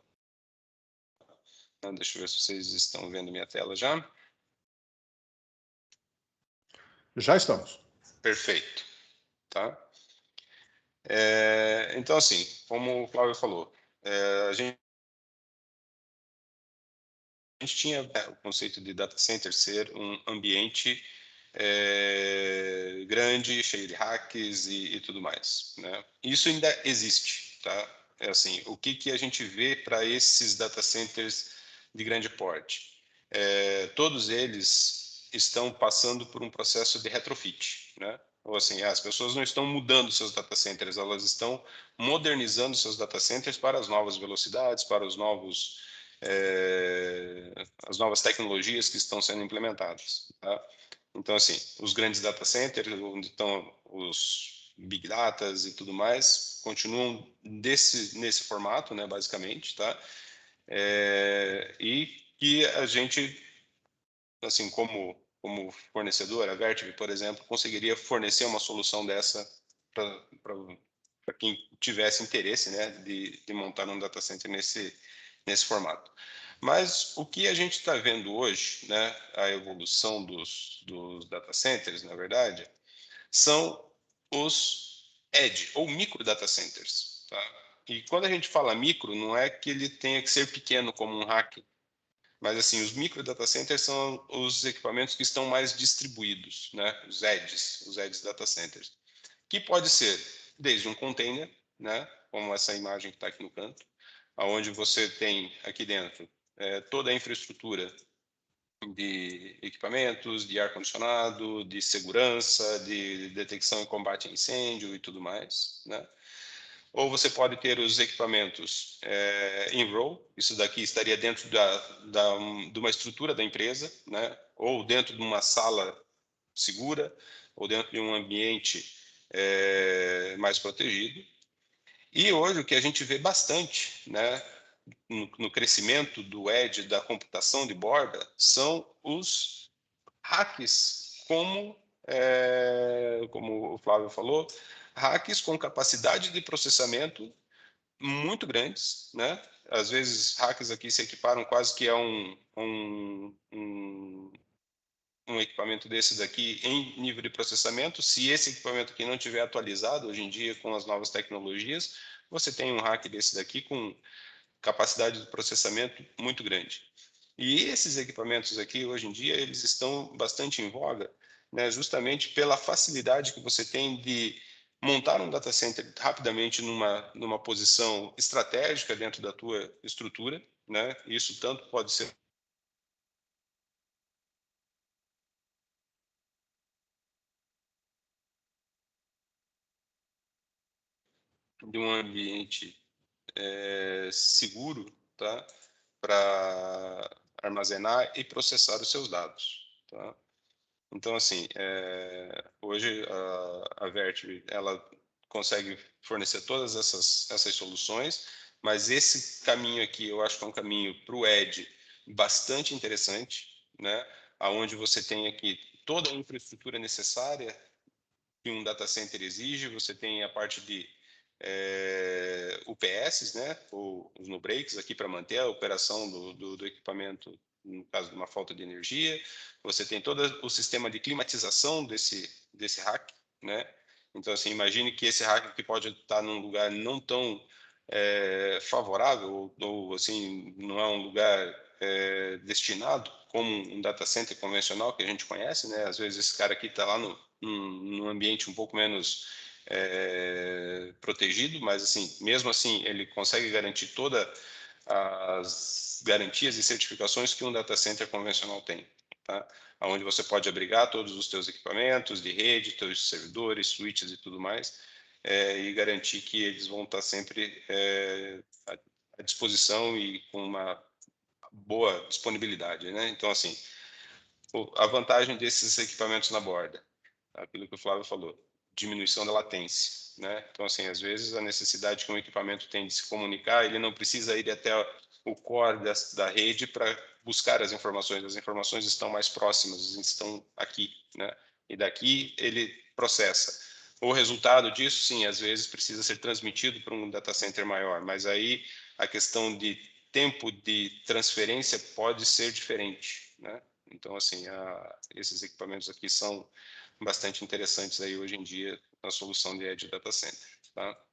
Então, deixa eu ver se vocês estão vendo minha tela já. Já estamos. Perfeito, tá? Então, assim, como o Flávio falou, a gente tinha o conceito de data center ser um ambiente grande, cheio de hacks e tudo mais, né? Isso ainda existe, tá? É assim, o que a gente vê para esses data centers de grande porte? Todos eles estão passando por um processo de retrofit, né? Ou assim, as pessoas não estão mudando seus data centers, elas estão modernizando seus data centers para as novas velocidades, para os novos as novas tecnologias que estão sendo implementadas, tá? Então, assim, os grandes data centers, onde estão os big datas e tudo mais, continuam nesse formato, né, basicamente, tá? E que a gente, assim, como fornecedor, a Vertiv, por exemplo, conseguiria fornecer uma solução dessa para quem tivesse interesse, né, de montar um data center nesse formato. Mas o que a gente está vendo hoje, né, a evolução dos data centers, na verdade, são os edge, ou micro data centers. Tá? E quando a gente fala micro, não é que ele tenha que ser pequeno como um rack, mas assim, os micro data centers são os equipamentos que estão mais distribuídos, né, os edge data centers, que pode ser desde um container, né, como essa imagem que está aqui no canto, aonde você tem aqui dentro toda a infraestrutura de equipamentos, de ar-condicionado, de segurança, de detecção e combate a incêndio e tudo mais, né? Ou você pode ter os equipamentos in row, isso daqui estaria dentro de uma estrutura da empresa, né? Ou dentro de uma sala segura, ou dentro de um ambiente mais protegido. E hoje o que a gente vê bastante, né, no crescimento do edge, da computação de borda, são os hacks, como o Flávio falou, hacks com capacidade de processamento muito grandes, né? Às vezes hacks aqui se equiparam quase que a um equipamento desse daqui em nível de processamento. Se esse equipamento aqui não tiver atualizado hoje em dia com as novas tecnologias, você tem um hack desse daqui com capacidade de processamento muito grande. E esses equipamentos aqui, hoje em dia, eles estão bastante em voga, né, justamente pela facilidade que você tem de montar um data center rapidamente numa posição estratégica dentro da tua estrutura, né? Isso tanto pode ser de um ambiente seguro, tá? Para armazenar e processar os seus dados, tá? Então, assim, hoje a Vertiv, ela consegue fornecer todas essas soluções, mas esse caminho aqui eu acho que é um caminho para o Edge bastante interessante, né? Onde você tem aqui toda a infraestrutura necessária que um data center exige, você tem a parte de UPS, né? Ou os no breaks aqui para manter a operação do equipamento no caso de uma falta de energia. Você tem todo o sistema de climatização desse rack, né? Então, assim, imagine que esse rack que pode estar num lugar não tão favorável, ou assim, não é um lugar destinado como um data center convencional que a gente conhece, né? Às vezes esse cara aqui está lá num ambiente um pouco menos protegido, mas assim, mesmo assim ele consegue garantir todas as garantias e certificações que um data center convencional tem, tá? Onde você pode abrigar todos os teus equipamentos de rede, teus servidores, switches e tudo mais, e garantir que eles vão estar sempre à disposição e com uma boa disponibilidade, né? Então, assim, a vantagem desses equipamentos na borda, aquilo que o Flávio falou, diminuição da latência, né? Então, assim, às vezes a necessidade que um equipamento tem de se comunicar, ele não precisa ir até o core da rede para buscar as informações estão mais próximas, estão aqui, né? E daqui ele processa. O resultado disso, sim, às vezes precisa ser transmitido para um data center maior, mas aí a questão de tempo de transferência pode ser diferente, né? Então, assim, esses equipamentos aqui são bastante interessantes aí hoje em dia na solução de Edge Data Center, tá?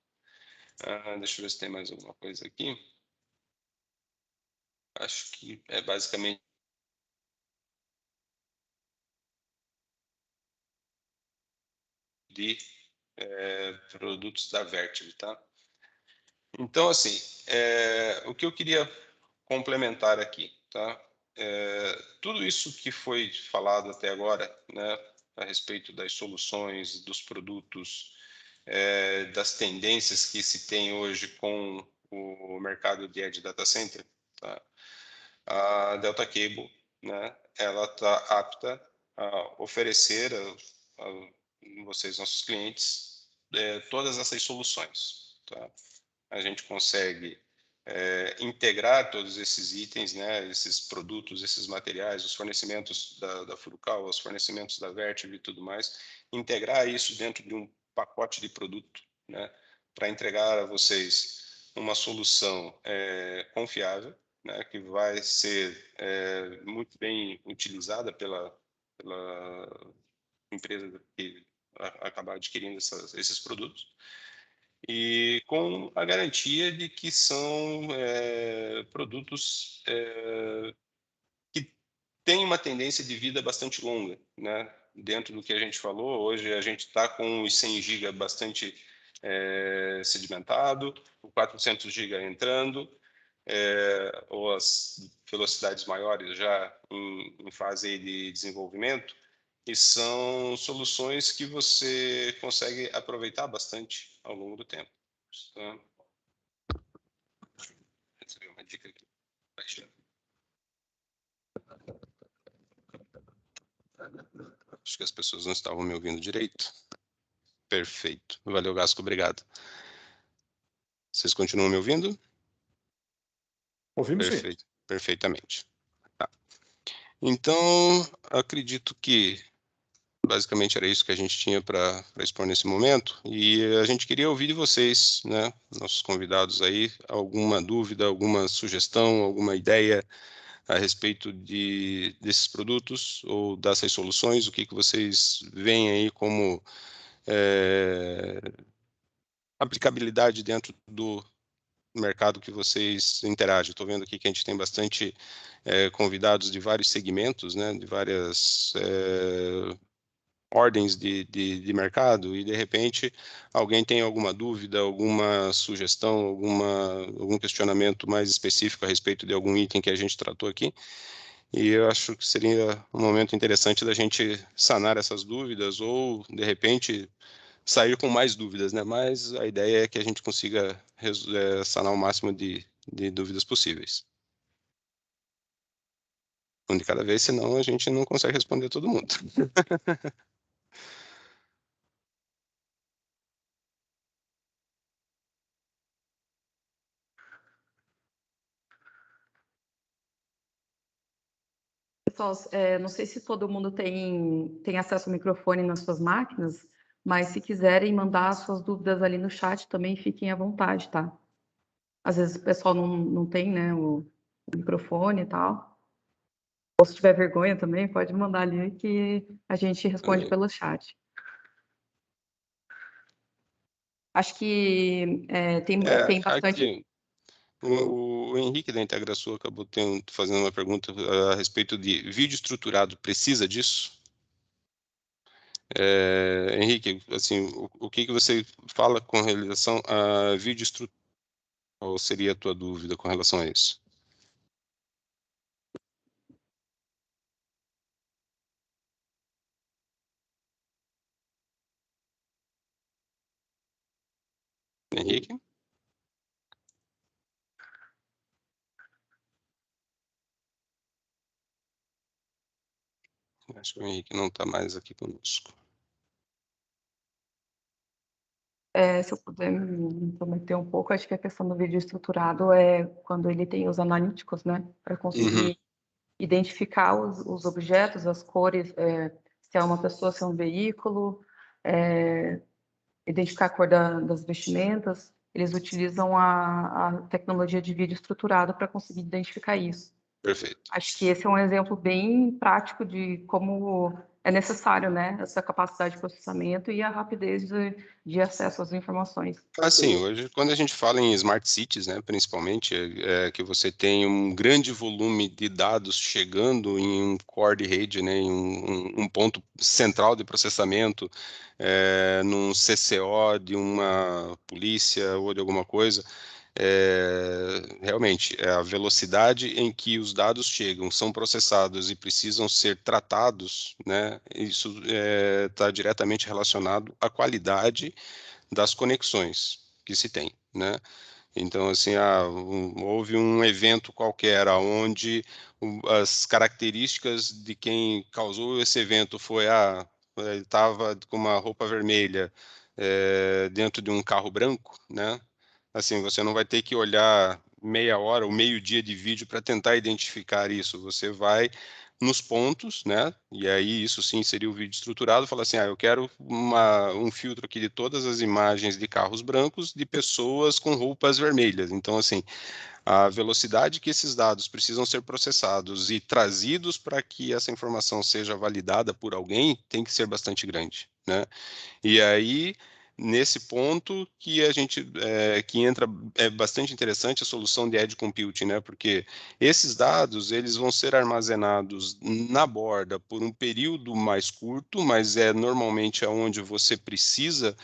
Deixa eu ver se tem mais alguma coisa aqui. Acho que é basicamente de produtos da Vertiv, tá? Então, assim, o que eu queria complementar aqui, tá? Tudo isso que foi falado até agora, né, a respeito das soluções, dos produtos, das tendências que se tem hoje com o mercado de Edge Data Center, tá? A Delta Cable, né, ela está apta a oferecer a vocês, nossos clientes, todas essas soluções, tá? A gente consegue integrar todos esses itens, né, esses produtos, esses materiais, os fornecimentos da Furukawa, os fornecimentos da Vertiv e tudo mais, integrar isso dentro de um pacote de produto, né, para entregar a vocês uma solução confiável, né, que vai ser muito bem utilizada pela empresa que acabar adquirindo esses produtos, e com a garantia de que são produtos que têm uma tendência de vida bastante longa, né? Dentro do que a gente falou, hoje a gente está com os 100 GB bastante sedimentado, o 400 GB entrando, ou as velocidades maiores já em fase de desenvolvimento, e são soluções que você consegue aproveitar bastante ao longo do tempo. Tá? Recebi uma dica aqui. Acho que as pessoas não estavam me ouvindo direito. Perfeito. Valeu, Gasco. Obrigado. Vocês continuam me ouvindo? Ouvimos Perfeito. sim. Perfeitamente. Tá. Então, acredito que basicamente era isso que a gente tinha para expor nesse momento, e a gente queria ouvir de vocês, né, nossos convidados aí, alguma dúvida, alguma sugestão, alguma ideia a respeito desses produtos ou dessas soluções, o que vocês veem aí como aplicabilidade dentro do mercado que vocês interagem. Estou vendo aqui que a gente tem bastante convidados de vários segmentos, né, de várias ordens de mercado, e de repente alguém tem alguma dúvida, alguma sugestão, algum questionamento mais específico a respeito de algum item que a gente tratou aqui. E eu acho que seria um momento interessante da gente sanar essas dúvidas ou, de repente, sair com mais dúvidas, né? Mas a ideia é que a gente consiga sanar o máximo de dúvidas possíveis. Um de cada vez, senão a gente não consegue responder todo mundo. Pessoal, não sei se todo mundo tem acesso ao microfone nas suas máquinas, mas se quiserem mandar suas dúvidas ali no chat também, fiquem à vontade, tá? Às vezes o pessoal não tem, né, o microfone e tal. Ou se tiver vergonha também, pode mandar ali que a gente responde pelo chat. Acho que tem bastante... Aqui, o Henrique da IntegraSul acabou fazendo uma pergunta a respeito de vídeo estruturado. Precisa disso? Henrique, assim, o que você fala com relação a vídeo estruturado? Qual seria a tua dúvida com relação a isso? Henrique? Acho que o Henrique não está mais aqui conosco. Se eu puder me intrometer um pouco, acho que a questão do vídeo estruturado é quando ele tem os analíticos, né? Para conseguir identificar os objetos, as cores, se é uma pessoa, se é um veículo, identificar a cor das vestimentas. Eles utilizam a tecnologia de vídeo estruturado para conseguir identificar isso. Perfeito. Acho que esse é um exemplo bem prático de como é necessário, né, essa capacidade de processamento e a rapidez de acesso às informações. Assim, hoje, quando a gente fala em smart cities, né, principalmente, que você tem um grande volume de dados chegando em um core de rede, né, em um ponto central de processamento, num CCO de uma polícia ou de alguma coisa, realmente, a velocidade em que os dados chegam, são processados e precisam ser tratados, né, isso está diretamente relacionado à qualidade das conexões que se tem, né? Então, assim, houve um evento qualquer onde as características de quem causou esse evento foi ele estava com uma roupa vermelha dentro de um carro branco, né? Assim, você não vai ter que olhar meia hora ou meio-dia de vídeo para tentar identificar isso. Você vai nos pontos, né? E aí isso sim seria o vídeo estruturado, fala assim, eu quero um filtro aqui de todas as imagens de carros brancos de pessoas com roupas vermelhas. Então, assim, a velocidade que esses dados precisam ser processados e trazidos para que essa informação seja validada por alguém tem que ser bastante grande, né? E aí, nesse ponto que a gente que entra, é bastante interessante a solução de Edge Computing, né? Porque esses dados eles vão ser armazenados na borda por um período mais curto, mas é normalmente aonde você precisa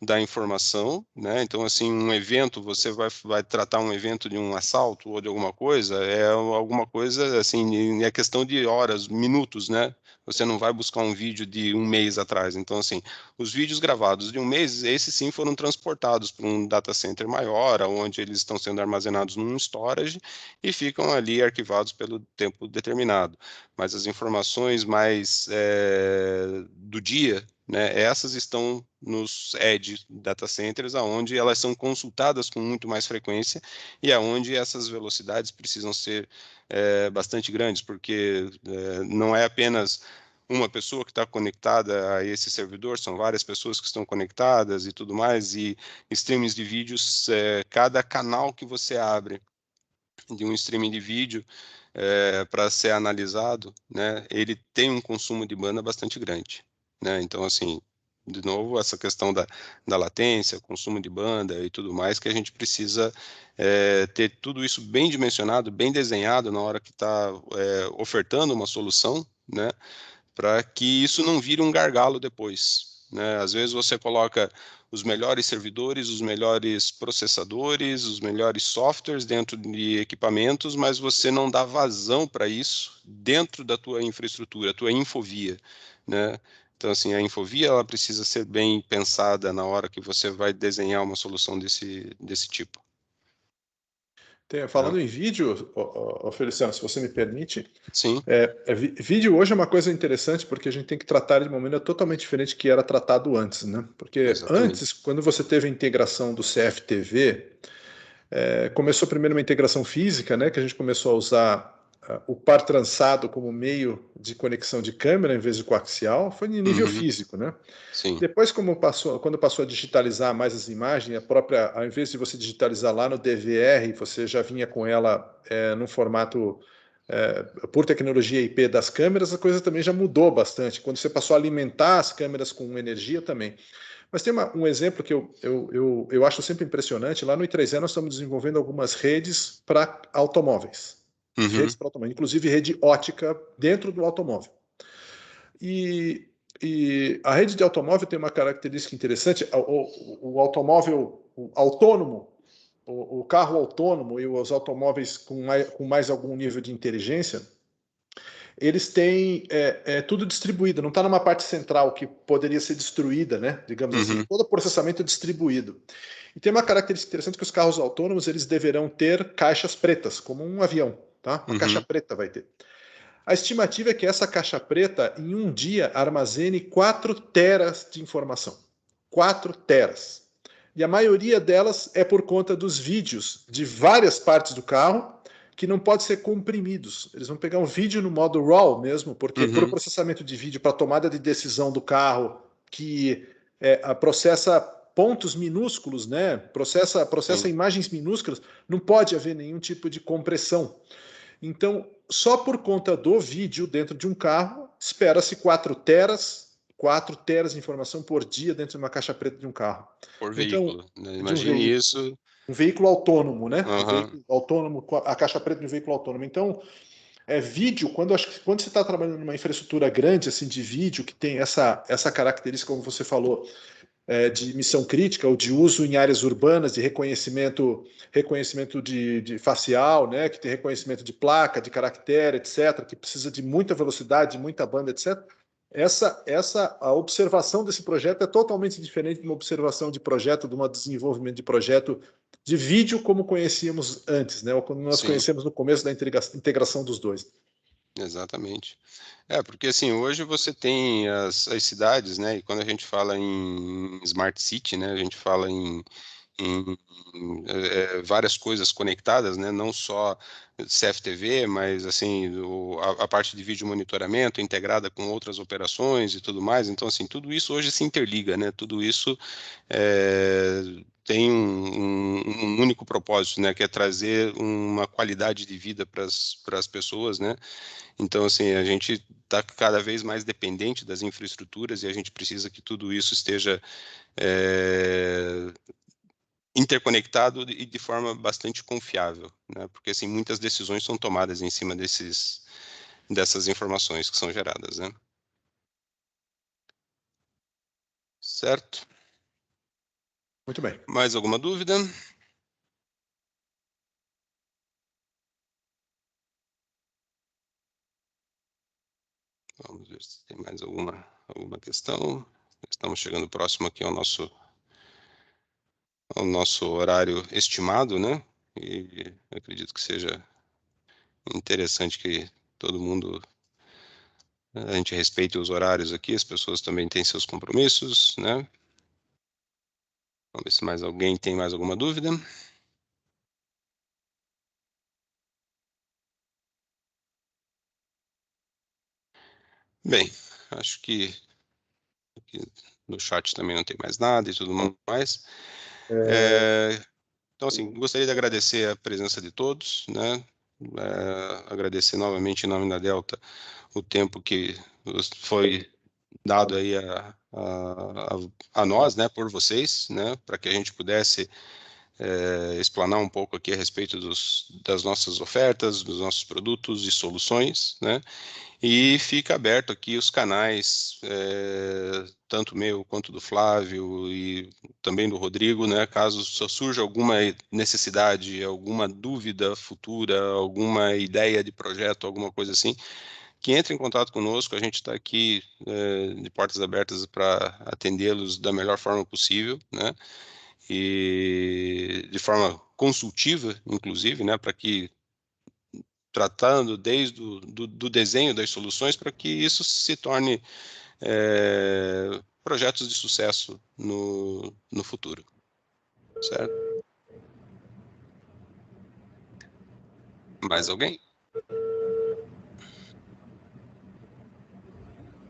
da informação, né? Então, assim, um evento, você vai tratar um evento de um assalto ou de alguma coisa, assim, é questão de horas, minutos, né? Você não vai buscar um vídeo de um mês atrás. Então, assim, os vídeos gravados de um mês, esses sim foram transportados para um data center maior, onde eles estão sendo armazenados num storage e ficam ali arquivados pelo tempo determinado. Mas as informações mais do dia, né, essas estão nos edge data centers, aonde elas são consultadas com muito mais frequência e aonde essas velocidades precisam ser bastante grandes, porque não é apenas uma pessoa que está conectada a esse servidor, são várias pessoas que estão conectadas e tudo mais, e streamings de vídeos, cada canal que você abre de um streaming de vídeo para ser analisado, né, ele tem um consumo de banda bastante grande, né, então assim, de novo, essa questão da latência, consumo de banda e tudo mais, que a gente precisa ter tudo isso bem dimensionado, bem desenhado na hora que está ofertando uma solução, né, para que isso não vire um gargalo depois, né? Às vezes você coloca os melhores servidores, os melhores processadores, os melhores softwares dentro de equipamentos, mas você não dá vazão para isso dentro da tua infraestrutura, a tua infovia, né? Então, assim, a infovia ela precisa ser bem pensada na hora que você vai desenhar uma solução desse tipo. Falando em vídeo, Feliciano, se você me permite, Sim. Vídeo hoje é uma coisa interessante porque a gente tem que tratar de uma maneira totalmente diferente que era tratado antes, né? Porque Exatamente. Antes, quando você teve a integração do CFTV, começou primeiro uma integração física, né? Que a gente começou a usar o par trançado como meio de conexão de câmera em vez de coaxial, foi em nível físico, né? Sim. Depois, quando passou a digitalizar mais as imagens, ao invés de você digitalizar lá no DVR, você já vinha com ela no formato por tecnologia IP das câmeras, a coisa também já mudou bastante. Quando você passou a alimentar as câmeras com energia também. Mas tem um exemplo que eu acho sempre impressionante. Lá no I3E nós estamos desenvolvendo algumas redes para automóveis. Redes para automóveis, inclusive rede ótica dentro do automóvel. E a rede de automóvel tem uma característica interessante. O automóvel autônomo, o carro autônomo e os automóveis com mais algum nível de inteligência, eles têm tudo distribuído, não está numa parte central que poderia ser destruída, né? Digamos assim, todo o processamento é distribuído. E tem uma característica interessante que os carros autônomos eles deverão ter caixas pretas, como um avião, tá? Uma caixa preta vai ter. A estimativa é que essa caixa preta, em um dia, armazene 4 teras de informação. 4 teras. E a maioria delas é por conta dos vídeos de várias partes do carro que não podem ser comprimidos. Eles vão pegar um vídeo no modo RAW mesmo, porque para o processamento de vídeo, para a tomada de decisão do carro, que processa pontos minúsculos, né? processa imagens minúsculas, não pode haver nenhum tipo de compressão. Então, só por conta do vídeo dentro de um carro, espera-se 4 teras de informação por dia dentro de uma caixa preta de um carro. Por Então, veículo, né? de um Imagine veículo. isso. Um veículo autônomo, né? Um Aham. veículo autônomo, a caixa preta de um veículo autônomo. Então, vídeo, quando você está trabalhando numa infraestrutura grande assim de vídeo, que tem essa característica, como você falou, de missão crítica ou de uso em áreas urbanas, de reconhecimento de facial, né? Que tem reconhecimento de placa, de caractere, etc., que precisa de muita velocidade, muita banda, etc. A observação desse projeto é totalmente diferente de uma observação de projeto, de um desenvolvimento de projeto de vídeo como conhecíamos antes, né? Ou como nós Sim, conhecemos no começo da integração dos dois. exatamente. Porque assim, hoje você tem as cidades, né? E quando a gente fala em Smart City, né? A gente fala em várias coisas conectadas, né? Não só CFTV, mas assim a parte de vídeo monitoramento integrada com outras operações e tudo mais. Então, assim, tudo isso hoje se interliga, né? Tudo isso tem um único propósito, né? Que é trazer uma qualidade de vida para as pessoas, né? Então, assim, a gente está cada vez mais dependente das infraestruturas e a gente precisa que tudo isso esteja interconectado e de forma bastante confiável, né? Porque assim muitas decisões são tomadas em cima dessas informações que são geradas, né? Certo? Muito bem. Mais alguma dúvida? Vamos ver se tem mais alguma questão. Estamos chegando próximo aqui ao nosso horário estimado, né? E acredito que seja interessante que todo mundo a gente respeite os horários aqui, as pessoas também têm seus compromissos, né? Vamos ver se mais alguém tem mais alguma dúvida. Bem, acho que aqui no chat também não tem mais nada e tudo mais. Então, assim, gostaria de agradecer a presença de todos, né? Agradecer novamente em nome da Delta o tempo que foi dado aí a nós, né, por vocês, né, para que a gente pudesse explanar um pouco aqui a respeito das nossas ofertas, dos nossos produtos e soluções, né? E fica aberto aqui os canais, tanto meu quanto do Flávio e também do Rodrigo, né? Caso surja alguma necessidade, alguma dúvida futura, alguma ideia de projeto, alguma coisa assim, que entre em contato conosco. A gente está aqui de portas abertas para atendê-los da melhor forma possível, né? E de forma consultiva, inclusive, né? Para que tratando desde do desenho das soluções para que isso se torne projetos de sucesso no futuro, certo? Mais alguém?